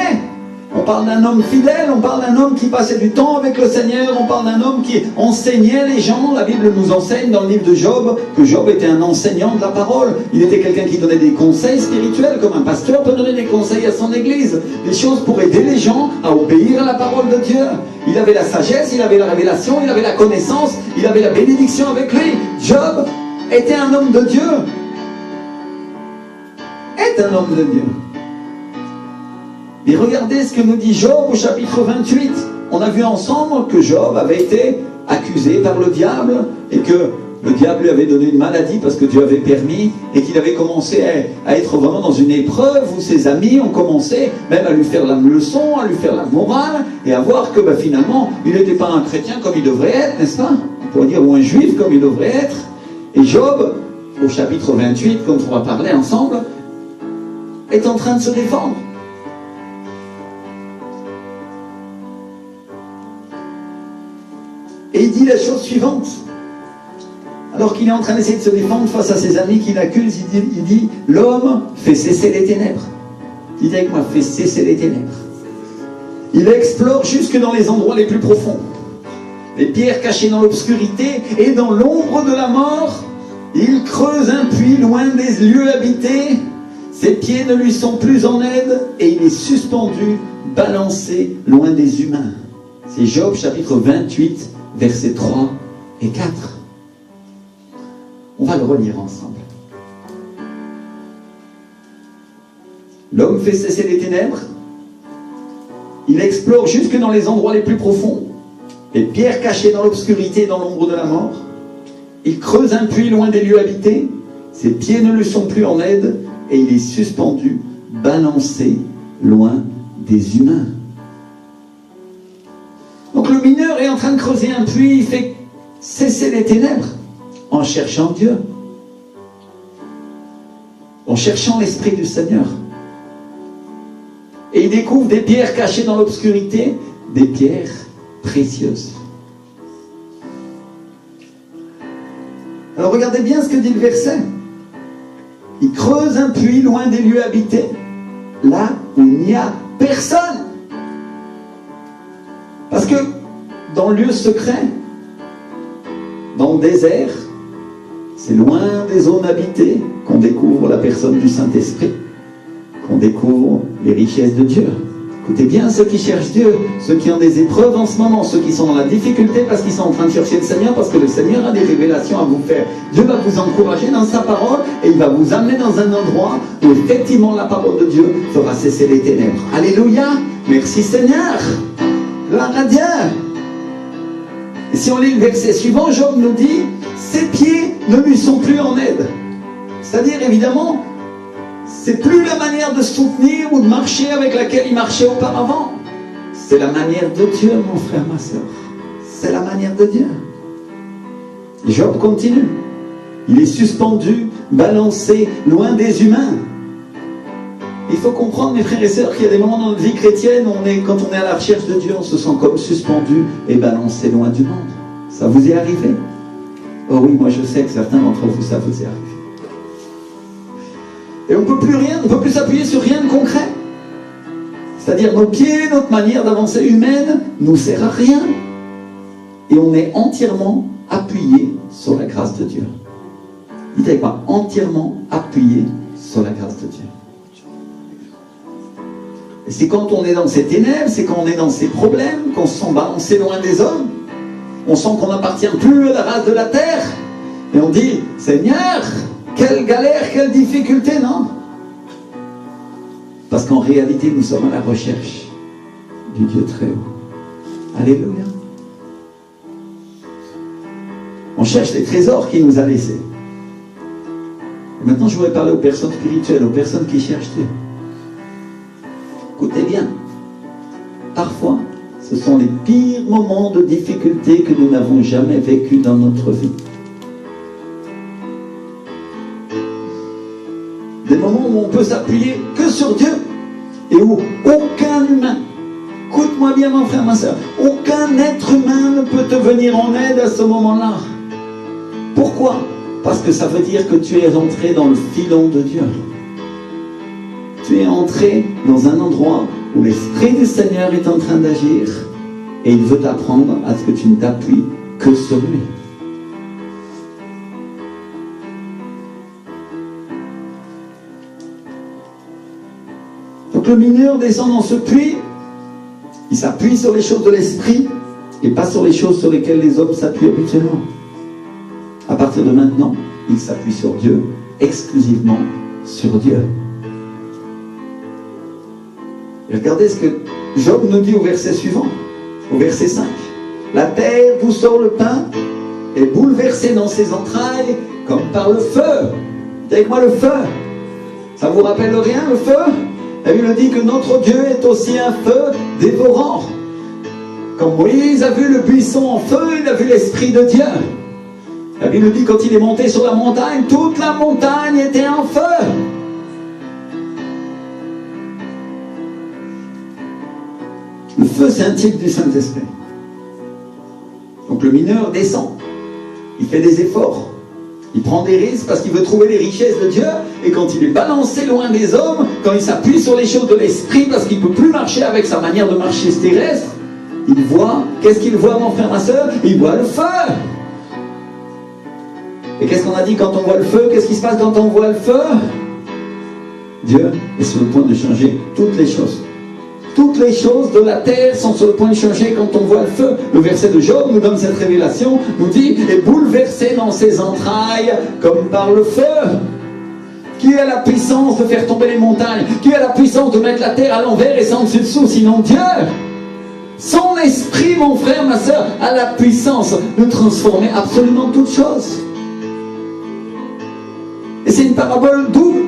On parle d'un homme fidèle, on parle d'un homme qui passait du temps avec le Seigneur, on parle d'un homme qui enseignait les gens. La Bible nous enseigne dans le livre de Job que Job était un enseignant de la parole. Il était quelqu'un qui donnait des conseils spirituels, comme un pasteur peut donner des conseils à son église. Des choses pour aider les gens à obéir à la parole de Dieu. Il avait la sagesse, il avait la révélation, il avait la connaissance, il avait la bénédiction avec lui. Job était un homme de Dieu. Est un homme de Dieu. Et regardez ce que nous dit Job au chapitre 28. On a vu ensemble que Job avait été accusé par le diable et que le diable lui avait donné une maladie parce que Dieu avait permis et qu'il avait commencé à être vraiment dans une épreuve où ses amis ont commencé même à lui faire la leçon, à lui faire la morale et à voir que finalement il n'était pas un chrétien comme il devrait être, n'est-ce pas? On pourrait dire, ou un juif comme il devrait être. Et Job, au chapitre 28, comme on va parler ensemble, est en train de se défendre. Et il dit la chose suivante. Alors qu'il est en train d'essayer de se défendre face à ses amis qui l'accusent, il dit l'homme fait cesser les ténèbres. Dites avec moi, fait cesser les ténèbres. Il explore jusque dans les endroits les plus profonds. Les pierres cachées dans l'obscurité et dans l'ombre de la mort. Il creuse un puits loin des lieux habités. Ses pieds ne lui sont plus en aide et il est suspendu, balancé loin des humains. C'est Job chapitre 28, versets 3 et 4. On va le relire ensemble. L'homme fait cesser les ténèbres. Il explore jusque dans les endroits les plus profonds. Les pierres cachées dans l'obscurité et dans l'ombre de la mort. Il creuse un puits loin des lieux habités. Ses pieds ne lui sont plus en aide et il est suspendu, balancé loin des humains. Donc le mineur est en train de creuser un puits, il fait cesser les ténèbres en cherchant Dieu, en cherchant l'Esprit du Seigneur. Et il découvre des pierres cachées dans l'obscurité, des pierres précieuses. Alors regardez bien ce que dit le verset. Il creuse un puits loin des lieux habités, là où il n'y a personne. Parce que dans le lieu secret, dans le désert, c'est loin des zones habitées qu'on découvre la personne du Saint-Esprit, qu'on découvre les richesses de Dieu. Écoutez bien ceux qui cherchent Dieu, ceux qui ont des épreuves en ce moment, ceux qui sont dans la difficulté parce qu'ils sont en train de chercher le Seigneur, parce que le Seigneur a des révélations à vous faire. Dieu va vous encourager dans sa parole et il va vous amener dans un endroit où effectivement la parole de Dieu fera cesser les ténèbres. Alléluia! Merci Seigneur! Gloire à Dieu! Et si on lit le verset suivant, Job nous dit « Ses pieds ne lui sont plus en aide ». C'est-à-dire, évidemment, c'est plus la manière de soutenir ou de marcher avec laquelle il marchait auparavant. C'est la manière de Dieu, mon frère, ma soeur. C'est la manière de Dieu. Et Job continue. Il est suspendu, balancé, loin des humains. Il faut comprendre, mes frères et sœurs, qu'il y a des moments dans notre vie chrétienne où quand on est à la recherche de Dieu, on se sent comme suspendu et balancé loin du monde. Ça vous est arrivé? Oh oui, moi je sais que certains d'entre vous, ça vous est arrivé. Et on ne peut plus s'appuyer sur rien de concret. C'est-à-dire nos pieds, notre manière d'avancer humaine, ne nous sert à rien. Et on est entièrement appuyé sur la grâce de Dieu. Dites avec moi, entièrement appuyé sur la grâce de Dieu. Et c'est quand on est dans ces ténèbres, c'est quand on est dans ces problèmes, qu'on se sent balancé loin des hommes. On sent qu'on n'appartient plus à la race de la terre. Et on dit, Seigneur, quelle galère, quelle difficulté, non? Parce qu'en réalité, nous sommes à la recherche du Dieu très haut. Alléluia. On cherche les trésors qu'il nous a laissés. Et maintenant, je voudrais parler aux personnes spirituelles, aux personnes qui cherchent Dieu. Écoutez bien. Parfois, ce sont les pires moments de difficulté que nous n'avons jamais vécus dans notre vie. Des moments où on peut s'appuyer que sur Dieu et où aucun humain, écoute-moi bien mon frère, ma soeur, aucun être humain ne peut te venir en aide à ce moment-là. Pourquoi? Parce que ça veut dire que tu es entré dans le filon de Dieu. Tu es entré dans un endroit où l'Esprit du Seigneur est en train d'agir et il veut t'apprendre à ce que tu ne t'appuies que sur lui. Donc le mineur descend dans ce puits, il s'appuie sur les choses de l'Esprit et pas sur les choses sur lesquelles les hommes s'appuient habituellement. À partir de maintenant, il s'appuie sur Dieu, exclusivement sur Dieu. Et regardez ce que Job nous dit au verset suivant, au verset 5. La terre d'où sort le pain est bouleversée dans ses entrailles comme par le feu. Dites avec moi le feu. Ça vous rappelle rien le feu? La Bible dit que notre Dieu est aussi un feu dévorant. Quand Moïse a vu le buisson en feu, il a vu l'Esprit de Dieu. La Bible dit quand il est monté sur la montagne, toute la montagne était en feu. Le feu, c'est un type du Saint-Esprit. Donc le mineur descend. Il fait des efforts. Il prend des risques parce qu'il veut trouver les richesses de Dieu. Et quand il est balancé loin des hommes, quand il s'appuie sur les choses de l'Esprit parce qu'il ne peut plus marcher avec sa manière de marcher terrestre, il voit, qu'est-ce qu'il voit mon frère, ma soeur? Il voit le feu. Et qu'est-ce qu'on a dit quand on voit le feu? Qu'est-ce qui se passe quand on voit le feu? Dieu est sur le point de changer toutes les choses. Toutes les choses de la terre sont sur le point de changer quand on voit le feu. Le verset de Job nous donne cette révélation, nous dit, est bouleversé dans ses entrailles comme par le feu. Qui a la puissance de faire tomber les montagnes? Qui a la puissance de mettre la terre à l'envers et sans dessus-dessous, sinon Dieu? Son esprit, mon frère, ma soeur, a la puissance de transformer absolument toutes choses. Et c'est une parabole double.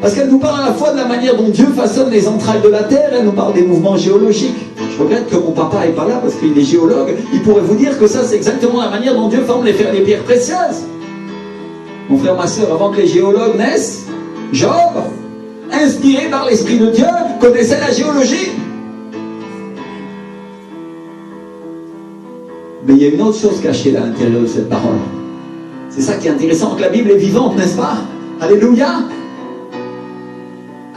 Parce qu'elle nous parle à la fois de la manière dont Dieu façonne les entrailles de la terre, elle nous parle des mouvements géologiques. Je regrette que mon papa n'est pas là parce qu'il est géologue. Il pourrait vous dire que ça, c'est exactement la manière dont Dieu forme les pierres précieuses. Mon frère, ma soeur, avant que les géologues naissent, Job, inspiré par l'Esprit de Dieu, connaissait la géologie. Mais il y a une autre chose cachée à l'intérieur de cette parole. C'est ça qui est intéressant, que la Bible est vivante, n'est-ce pas? Alléluia!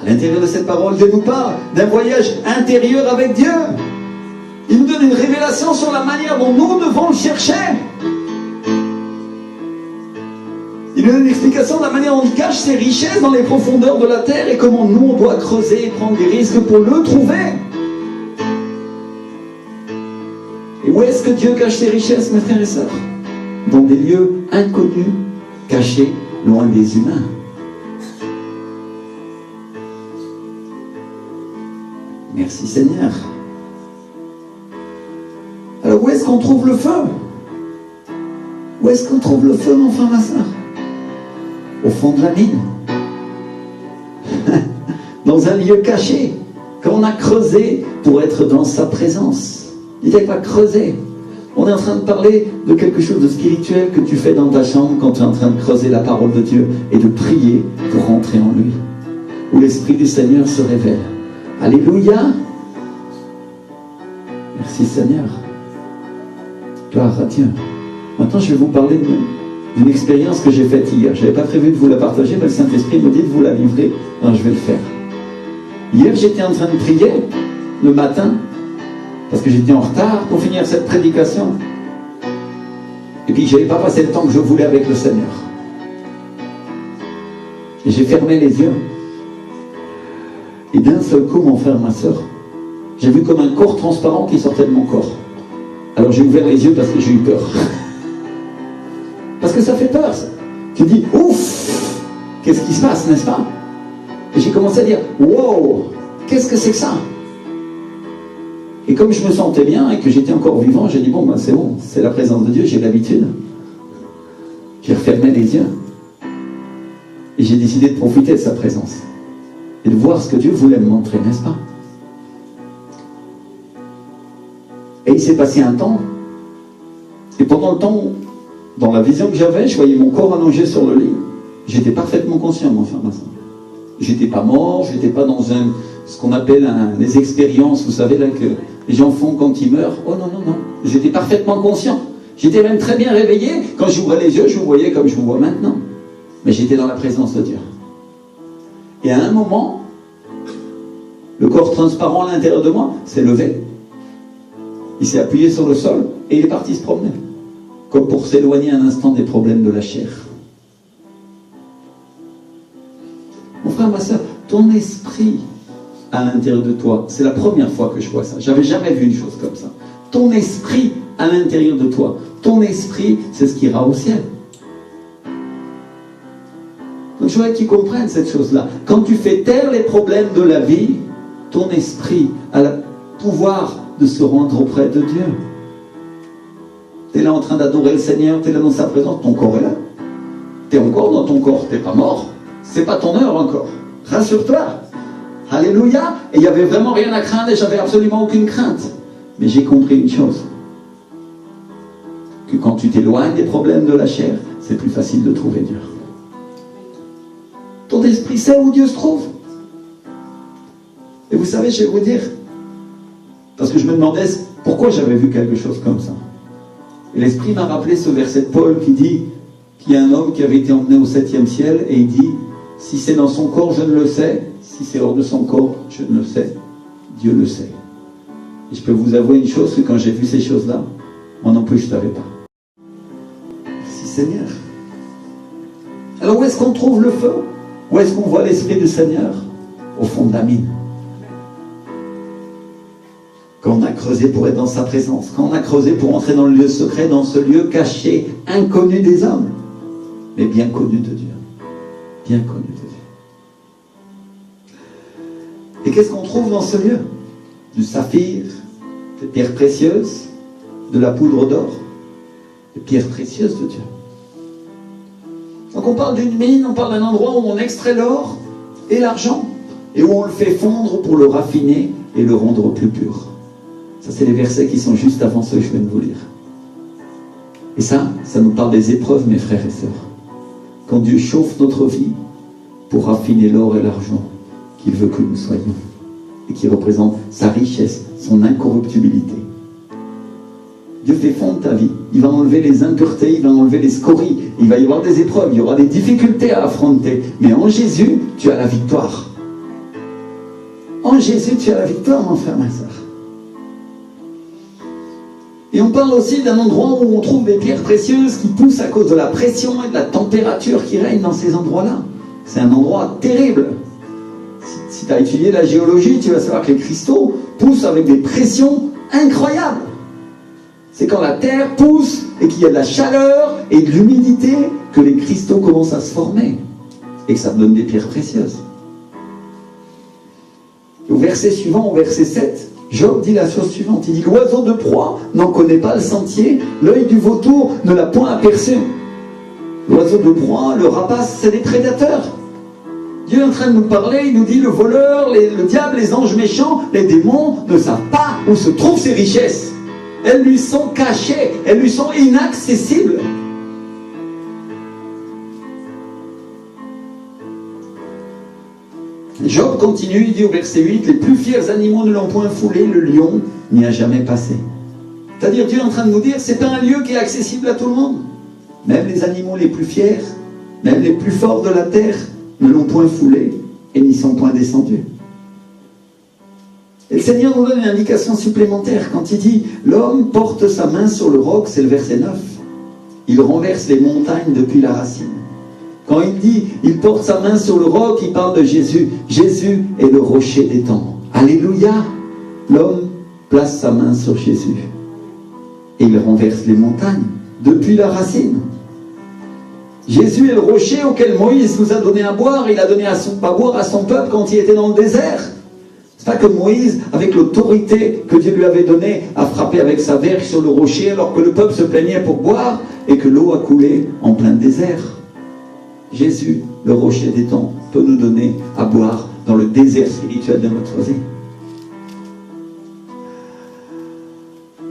À l'intérieur de cette parole, Dieu nous parle d'un voyage intérieur avec Dieu. Il nous donne une révélation sur la manière dont nous devons le chercher. Il nous donne une explication de la manière dont il cache ses richesses dans les profondeurs de la terre et comment nous, on doit creuser et prendre des risques pour le trouver. Et où est-ce que Dieu cache ses richesses, mes frères et sœurs? Dans des lieux inconnus, cachés loin des humains. Merci Seigneur. Alors où est-ce qu'on trouve le feu? Où est-ce qu'on trouve le feu, mon frère, ma soeur? Au fond de la mine. Dans un lieu caché, qu'on a creusé pour être dans sa présence. Dites pas creuser. On est en train de parler de quelque chose de spirituel que tu fais dans ta chambre quand tu es en train de creuser la parole de Dieu et de prier pour rentrer en lui. Où l'Esprit du Seigneur se révèle. Alléluia. Merci Seigneur. Gloire à Dieu. Maintenant je vais vous parler d'une expérience que j'ai faite hier. Je n'avais pas prévu de vous la partager, mais le Saint-Esprit me dit de vous la livrer. Alors je vais le faire. Hier j'étais en train de prier le matin parce que j'étais en retard pour finir cette prédication. Et puis je n'avais pas passé le temps que je voulais avec le Seigneur. Et j'ai fermé les yeux. Et d'un seul coup, mon frère, ma soeur, j'ai vu comme un corps transparent qui sortait de mon corps. Alors j'ai ouvert les yeux parce que j'ai eu peur. Parce que ça fait peur, ça. Tu dis, ouf, qu'est-ce qui se passe, n'est-ce pas? Et j'ai commencé à dire, wow, qu'est-ce que c'est que ça? Et comme je me sentais bien et que j'étais encore vivant, j'ai dit, bon, ben, c'est bon, c'est la présence de Dieu, j'ai l'habitude. J'ai refermé les yeux. Et j'ai décidé de profiter de sa présence. Et de voir ce que Dieu voulait me montrer, n'est-ce pas? Et il s'est passé un temps. Et pendant le temps, dans la vision que j'avais, je voyais mon corps allongé sur le lit. J'étais parfaitement conscient, mon frère, ma soeur. J'étais pas mort, j'étais pas dans ce qu'on appelle les expériences, vous savez, là, que les gens font quand ils meurent. Oh non, non, non. J'étais parfaitement conscient. J'étais même très bien réveillé. Quand j'ouvrais les yeux, je vous voyais comme je vous vois maintenant. Mais j'étais dans la présence de Dieu. Et à un moment, le corps transparent à l'intérieur de moi s'est levé. Il s'est appuyé sur le sol et il est parti se promener. Comme pour s'éloigner un instant des problèmes de la chair. Mon frère, ma soeur, ton esprit à l'intérieur de toi, c'est la première fois que je vois ça. J'avais jamais vu une chose comme ça. Ton esprit à l'intérieur de toi. Ton esprit, c'est ce qui ira au ciel. Donc je voudrais que tu comprennes cette chose-là. Quand tu fais taire les problèmes de la vie, ton esprit a le pouvoir de se rendre auprès de Dieu. Tu es là en train d'adorer le Seigneur, tu es là dans sa présence, ton corps est là. Tu es encore dans ton corps, tu n'es pas mort. C'est pas ton heure encore. Rassure-toi. Alléluia. Et il n'y avait vraiment rien à craindre et j'avais absolument aucune crainte. Mais j'ai compris une chose. Que quand tu t'éloignes des problèmes de la chair, c'est plus facile de trouver Dieu. Ton esprit sait où Dieu se trouve. Et vous savez, je vais vous dire, parce que je me demandais pourquoi j'avais vu quelque chose comme ça. Et l'Esprit m'a rappelé ce verset de Paul qui dit qu'il y a un homme qui avait été emmené au 7e ciel et il dit, si c'est dans son corps, je ne le sais. Si c'est hors de son corps, je ne le sais. Dieu le sait. Et je peux vous avouer une chose, que quand j'ai vu ces choses-là, moi non plus je ne savais pas. Merci Seigneur. Alors où est-ce qu'on trouve le feu? Où est-ce qu'on voit l'Esprit du Seigneur? Au fond de la mine. Quand on a creusé pour être dans sa présence, quand on a creusé pour entrer dans le lieu secret, dans ce lieu caché, inconnu des hommes, mais bien connu de Dieu. Bien connu de Dieu. Et qu'est-ce qu'on trouve dans ce lieu? Du saphir, des pierres précieuses, de la poudre d'or, des pierres précieuses de Dieu. Donc on parle d'une mine, on parle d'un endroit où on extrait l'or et l'argent, et où on le fait fondre pour le raffiner et le rendre plus pur. Ça, c'est les versets qui sont juste avant ceux que je viens de vous lire. Et ça nous parle des épreuves, mes frères et sœurs. Quand Dieu chauffe notre vie pour raffiner l'or et l'argent qu'il veut que nous soyons, et qui représente sa richesse, son incorruptibilité. Dieu fait fondre ta vie. Il va enlever les impuretés, il va enlever les scories. Il va y avoir des épreuves, il y aura des difficultés à affronter. Mais en Jésus, tu as la victoire. En Jésus, tu as la victoire, mon frère, ma soeur. Et on parle aussi d'un endroit où on trouve des pierres précieuses qui poussent à cause de la pression et de la température qui règne dans ces endroits-là. C'est un endroit terrible. Si tu as étudié la géologie, tu vas savoir que les cristaux poussent avec des pressions incroyables. C'est quand la terre pousse et qu'il y a de la chaleur et de l'humidité que les cristaux commencent à se former et que ça donne des pierres précieuses. Et au verset suivant, au verset 7, Job dit la chose suivante. Il dit, l'oiseau de proie n'en connaît pas le sentier, l'œil du vautour ne l'a point aperçu. L'oiseau de proie, le rapace, c'est des prédateurs. Dieu est en train de nous parler, il nous dit, le voleur, le diable, les anges méchants, les démons ne savent pas où se trouvent ces richesses. Elles lui sont cachées, elles lui sont inaccessibles. Job continue, il dit au verset 8, les plus fiers animaux ne l'ont point foulé, le lion n'y a jamais passé. C'est-à-dire, Dieu est en train de nous dire, c'est pas un lieu qui est accessible à tout le monde. Même les animaux les plus fiers, même les plus forts de la terre, ne l'ont point foulé et n'y sont point descendus. Et le Seigneur nous donne une indication supplémentaire quand il dit « L'homme porte sa main sur le roc », c'est le verset 9. Il renverse les montagnes depuis la racine. Quand il dit, il porte sa main sur le roc, il parle de Jésus. Jésus est le rocher des temps. Alléluia! L'homme place sa main sur Jésus. Et il renverse les montagnes, depuis la racine. Jésus est le rocher auquel Moïse nous a donné à boire. Il a donné à boire à son peuple quand il était dans le désert. C'est pas que Moïse, avec l'autorité que Dieu lui avait donnée, a frappé avec sa verge sur le rocher alors que le peuple se plaignait pour boire et que l'eau a coulé en plein désert. Jésus, le rocher des temps, peut nous donner à boire dans le désert spirituel de notre vie.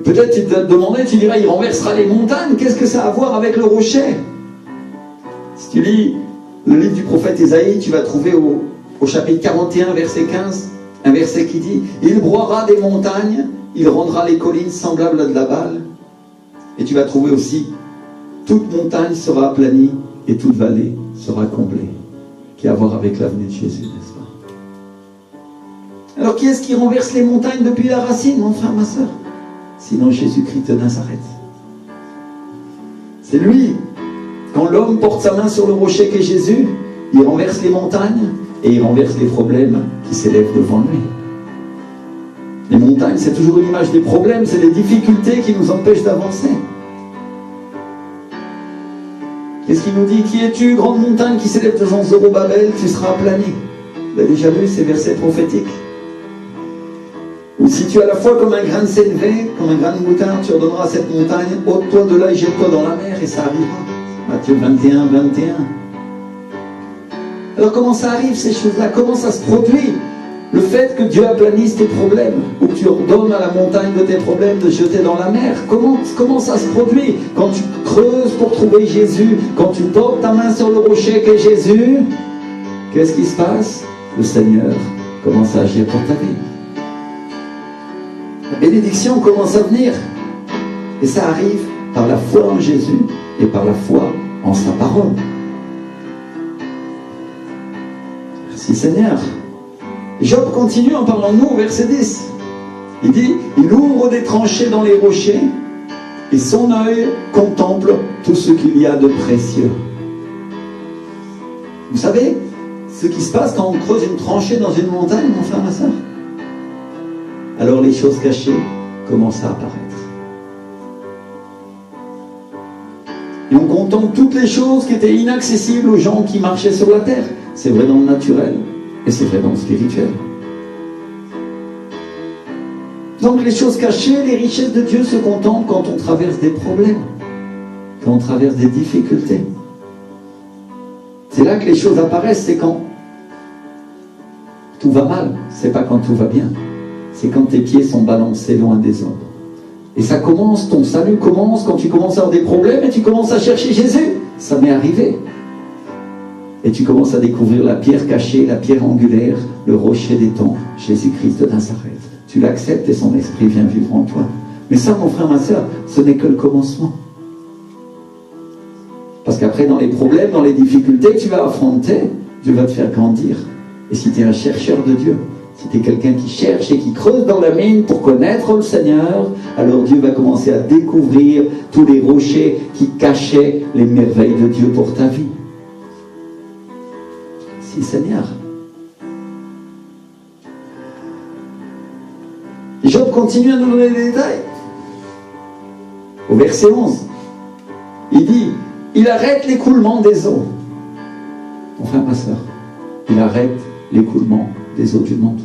Peut-être tu te demandais, tu diras, il renversera les montagnes. Qu'est-ce que ça a à voir avec le rocher? Si tu lis le livre du prophète Ésaïe, tu vas trouver au chapitre 41, verset 15, un verset qui dit « Il broiera des montagnes, il rendra les collines semblables à de la balle. » Et tu vas trouver aussi « Toute montagne sera aplanie et toute vallée sera comblée. » Qui a à voir avec l'avenir de Jésus, n'est-ce pas? Alors qui est-ce qui renverse les montagnes depuis la racine, mon frère, ma soeur? Sinon Jésus-Christ de Nazareth. C'est lui. Quand l'homme porte sa main sur le rocher qu'est Jésus, il renverse les montagnes et il renverse les problèmes qui s'élèvent devant lui. Les montagnes, c'est toujours une image des problèmes, c'est les difficultés qui nous empêchent d'avancer. Qu'est-ce qu'il nous dit? Qui es-tu, grande montagne qui s'élève devant Zorobabel? Tu seras aplani. Vous avez déjà lu ces versets prophétiques? Ou si tu as la foi comme un grain de sénévé, comme un grain de moutarde, tu ordonneras à cette montagne, ôte-toi de là et jette-toi dans la mer, et ça arrivera. Matthieu 21, 21. Alors comment ça arrive ces choses-là? Comment ça se produit? Le fait que Dieu aplanisse tes problèmes, ou que tu ordonnes à la montagne de tes problèmes de jeter dans la mer, comment ça se produit? Quand tu creuses pour trouver Jésus, quand tu portes ta main sur le rocher qu'est Jésus, qu'est-ce qui se passe? Le Seigneur commence à agir pour ta vie. La bénédiction commence à venir. Et ça arrive par la foi en Jésus et par la foi en sa parole. Merci Seigneur. Job continue en parlant de nous au verset 10. Il dit, il ouvre des tranchées dans les rochers et son œil contemple tout ce qu'il y a de précieux. Vous savez ce qui se passe quand on creuse une tranchée dans une montagne, mon frère, ma soeur? Alors les choses cachées commencent à apparaître. Et on contemple toutes les choses qui étaient inaccessibles aux gens qui marchaient sur la terre. C'est vrai dans le naturel et c'est vrai dans le spirituel. Donc les choses cachées, les richesses de Dieu se contemplent quand on traverse des problèmes, quand on traverse des difficultés. C'est là que les choses apparaissent, c'est quand tout va mal, c'est pas quand tout va bien. C'est quand tes pieds sont balancés loin des autres. Et ça commence, ton salut commence quand tu commences à avoir des problèmes et tu commences à chercher Jésus. Ça m'est arrivé. Et tu commences à découvrir la pierre cachée, la pierre angulaire, le rocher des temps, Jésus-Christ de Nazareth. Tu l'acceptes et son esprit vient vivre en toi. Mais ça, mon frère, ma soeur, ce n'est que le commencement. Parce qu'après, dans les problèmes, dans les difficultés que tu vas affronter, Dieu va te faire grandir. Et si tu es un chercheur de Dieu, si tu es quelqu'un qui cherche et qui creuse dans la mine pour connaître le Seigneur, alors Dieu va commencer à découvrir tous les rochers qui cachaient les merveilles de Dieu pour ta vie. Si, Seigneur. Job continue à nous donner des détails. Au verset 11, il dit, il arrête l'écoulement des eaux. Mon frère, ma soeur, il arrête l'écoulement des eaux du monde.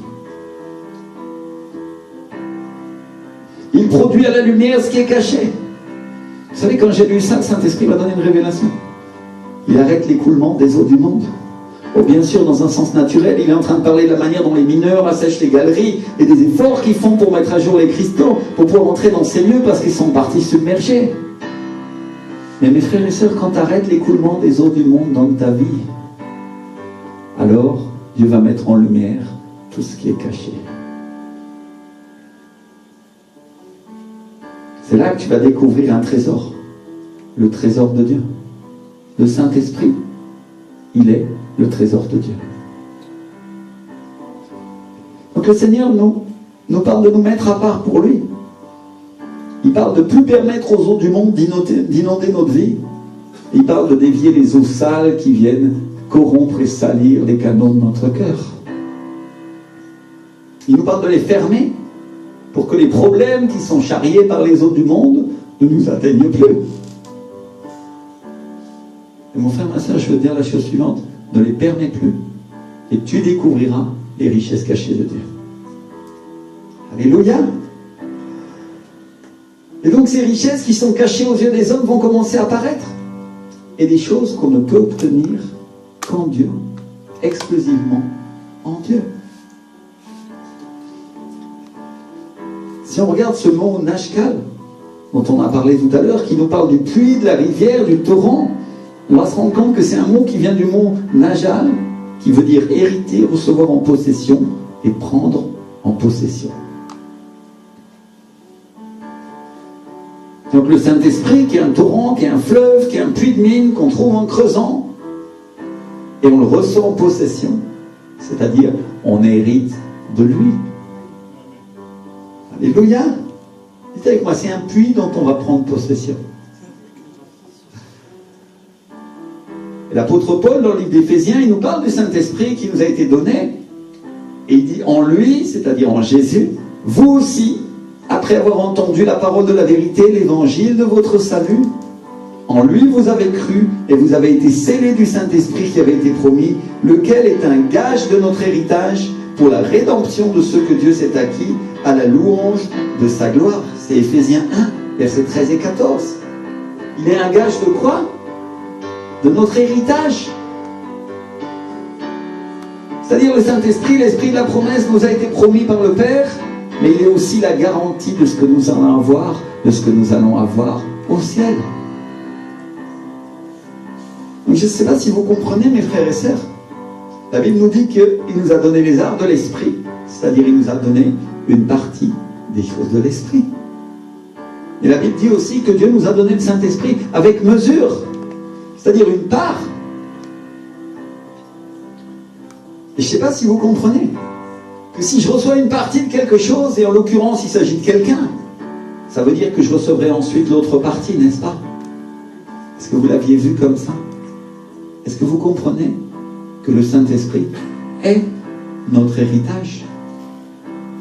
Il produit à la lumière ce qui est caché. Vous savez, quand j'ai lu ça, le Saint-Esprit m'a donné une révélation. Il arrête l'écoulement des eaux du monde. Oh, bien sûr, dans un sens naturel, il est en train de parler de la manière dont les mineurs assèchent les galeries et des efforts qu'ils font pour mettre à jour les cristaux, pour pouvoir entrer dans ces lieux parce qu'ils sont partis submergés. Mais mes frères et sœurs, quand tu arrêtes l'écoulement des eaux du monde dans ta vie, alors Dieu va mettre en lumière tout ce qui est caché. C'est là que tu vas découvrir un trésor, le trésor de Dieu. Le Saint-Esprit, il est le trésor de Dieu. Donc le Seigneur nous parle de nous mettre à part pour lui. Il parle de ne plus permettre aux eaux du monde d'inonder notre vie, Il parle de dévier les eaux sales qui viennent corrompre et salir les canaux de notre cœur. Il nous parle de les fermer pour que les problèmes qui sont charriés par les eaux du monde ne nous atteignent plus. Et mon frère, ma soeur, je veux te dire la chose suivante, ne les permets plus et tu découvriras les richesses cachées de Dieu. Alléluia. Et donc ces richesses qui sont cachées aux yeux des hommes vont commencer à apparaître. Et des choses qu'on ne peut obtenir qu'en Dieu, exclusivement en Dieu. Si on regarde ce mot Nashkal, dont on a parlé tout à l'heure, qui nous parle du puits, de la rivière, du torrent, on va se rendre compte que c'est un mot qui vient du mot Najal, qui veut dire hériter, recevoir en possession et prendre en possession. Donc le Saint-Esprit, qui est un torrent, qui est un fleuve, qui est un puits de mine qu'on trouve en creusant, et on le reçoit en possession, c'est-à-dire on hérite de lui. Alléluia. Dites avec moi, c'est un puits dont on va prendre possession. Et l'apôtre Paul, dans le livre d'Éphésiens, il nous parle du Saint-Esprit qui nous a été donné, et il dit en lui, c'est-à-dire en Jésus, vous aussi, après avoir entendu la parole de la vérité, l'évangile de votre salut, en lui vous avez cru et vous avez été scellés du Saint-Esprit qui avait été promis, lequel est un gage de notre héritage pour la rédemption de ceux que Dieu s'est acquis à la louange de sa gloire. C'est Éphésiens 1, versets 13 et 14. Il est un gage de quoi? De notre héritage. C'est-à-dire le Saint-Esprit, l'Esprit de la promesse nous a été promis par le Père, mais il est aussi la garantie de ce que nous allons avoir, de ce que nous allons avoir au ciel. Donc je ne sais pas si vous comprenez, mes frères et sœurs. La Bible nous dit qu'il nous a donné les arts de l'Esprit, c'est-à-dire il nous a donné une partie des choses de l'Esprit. Et la Bible dit aussi que Dieu nous a donné le Saint-Esprit avec mesure, c'est-à-dire une part. Et je ne sais pas si vous comprenez que si je reçois une partie de quelque chose, et en l'occurrence il s'agit de quelqu'un, ça veut dire que je recevrai ensuite l'autre partie, n'est-ce pas? Est-ce que vous l'aviez vu comme ça? Est-ce que vous comprenez que le Saint-Esprit est notre héritage?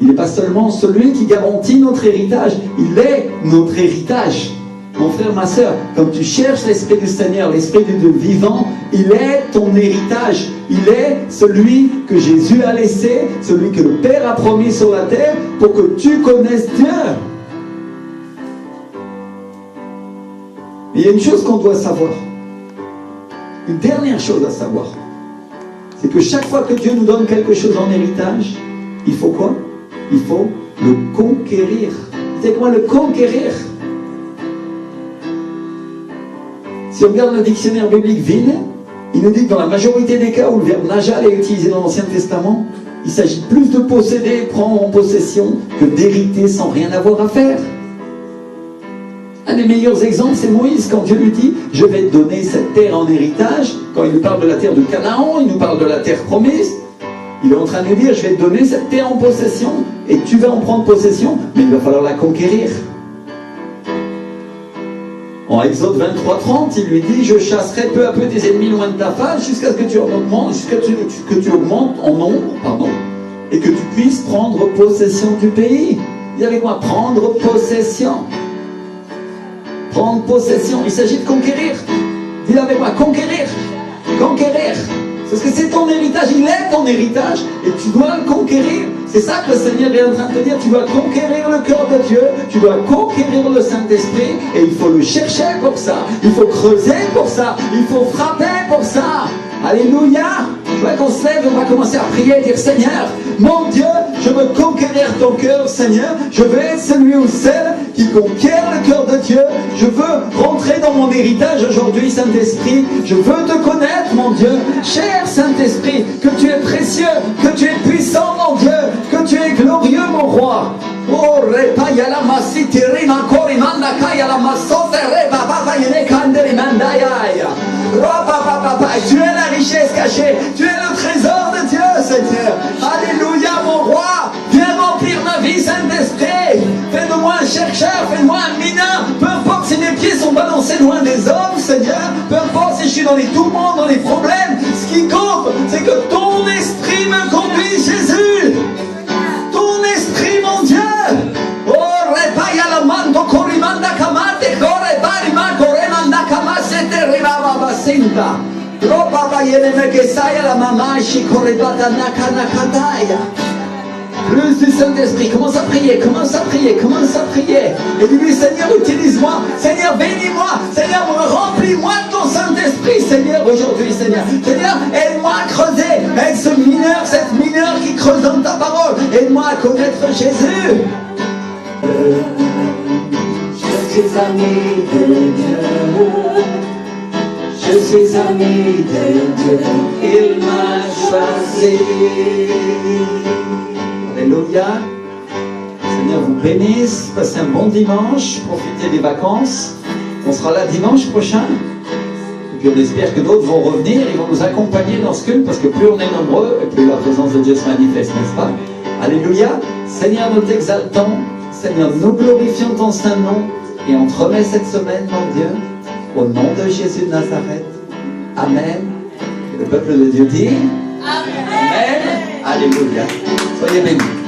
Il n'est pas seulement celui qui garantit notre héritage, il est notre héritage. Mon frère, ma soeur, quand tu cherches l'Esprit du Seigneur, l'Esprit du Dieu vivant, il est ton héritage. Il est celui que Jésus a laissé, celui que le Père a promis sur la terre pour que tu connaisses Dieu. Mais il y a une chose qu'on doit savoir. Une dernière chose à savoir. C'est que chaque fois que Dieu nous donne quelque chose en héritage, il faut quoi? Il faut le conquérir. C'est quoi le conquérir? Si on regarde le dictionnaire biblique Vine, il nous dit que dans la majorité des cas où le verbe najal est utilisé dans l'Ancien Testament, il s'agit plus de posséder, prendre en possession, que d'hériter sans rien avoir à faire. Un des meilleurs exemples, c'est Moïse, quand Dieu lui dit « Je vais te donner cette terre en héritage », quand il nous parle de la terre de Canaan, il nous parle de la terre promise, il est en train de nous dire « Je vais te donner cette terre en possession, et tu vas en prendre possession, mais il va falloir la conquérir. » En Exode 23:30, il lui dit « Je chasserai peu à peu tes ennemis loin de ta face, jusqu'à ce que tu augmentes en nombre, et que tu puisses prendre possession du pays. » Dis avec moi, prendre possession. Prendre possession, il s'agit de conquérir. Dis avec moi, conquérir. Conquérir. Parce que c'est ton héritage, il est ton héritage, et tu dois le conquérir. C'est ça que le Seigneur est en train de te dire, tu dois conquérir le cœur de Dieu, tu dois conquérir le Saint-Esprit, et il faut le chercher pour ça, il faut creuser pour ça, il faut frapper pour ça. Alléluia. Je vois qu'on se lève, on va commencer à prier et dire, Seigneur, mon Dieu, je veux conquérir ton cœur, Seigneur, je veux être celui ou celle qui conquiert le cœur de Dieu, je veux rentrer dans mon héritage aujourd'hui, Saint-Esprit, je veux te connaître, mon Dieu, cher Saint-Esprit, que tu es précieux, que tu es puissant, mon Dieu, que tu es glorieux, mon roi. Oh, repa yala masiti rima korimanda kaya la masote reba baba yene kandere mandaya. Tu es la richesse cachée, tu es le trésor de Dieu, Seigneur. Alléluia, mon roi. Viens remplir ma vie, Saint-Esprit. Fais de moi un chercheur, fais de moi un mineur. Peu importe si mes pieds sont balancés loin des hommes, Seigneur. Peu importe si je suis dans les tourments, dans les problèmes. Ce qui compte, c'est que ton esprit me conduit, Jésus. Ton esprit, mon Dieu. Oh, repaya la mando, corimanda kamate, kore barima, koremanda kamase, te ribaba basinta. Roba yene me kesaya la mamashi, korebata nakanakataya. Plus du Saint-Esprit, commence à prier, commence à prier, commence à prier. Et dis-lui, Seigneur, utilise-moi, Seigneur, bénis-moi, Seigneur, remplis-moi de ton Saint-Esprit, Seigneur, aujourd'hui, Seigneur. Seigneur, aide-moi à creuser avec ce mineur, cette mineure qui creuse dans ta parole. Aide-moi à connaître Jésus. Je suis ami de Dieu. Je suis ami de Dieu. Il m'a choisi. Alléluia. Seigneur vous bénisse. Passez un bon dimanche. Profitez des vacances. On sera là dimanche prochain. Et puis on espère que d'autres vont revenir. Ils vont nous accompagner dans ce culte parce que plus on est nombreux et plus la présence de Dieu se manifeste, n'est-ce pas? Alléluia. Seigneur, nous t'exaltons. Seigneur, nous glorifions ton saint nom. Et on te remet cette semaine, mon Dieu. Au nom de Jésus de Nazareth. Amen. Et le peuple de Dieu dit Amen. Amen. Alléluia. Soyez bénis.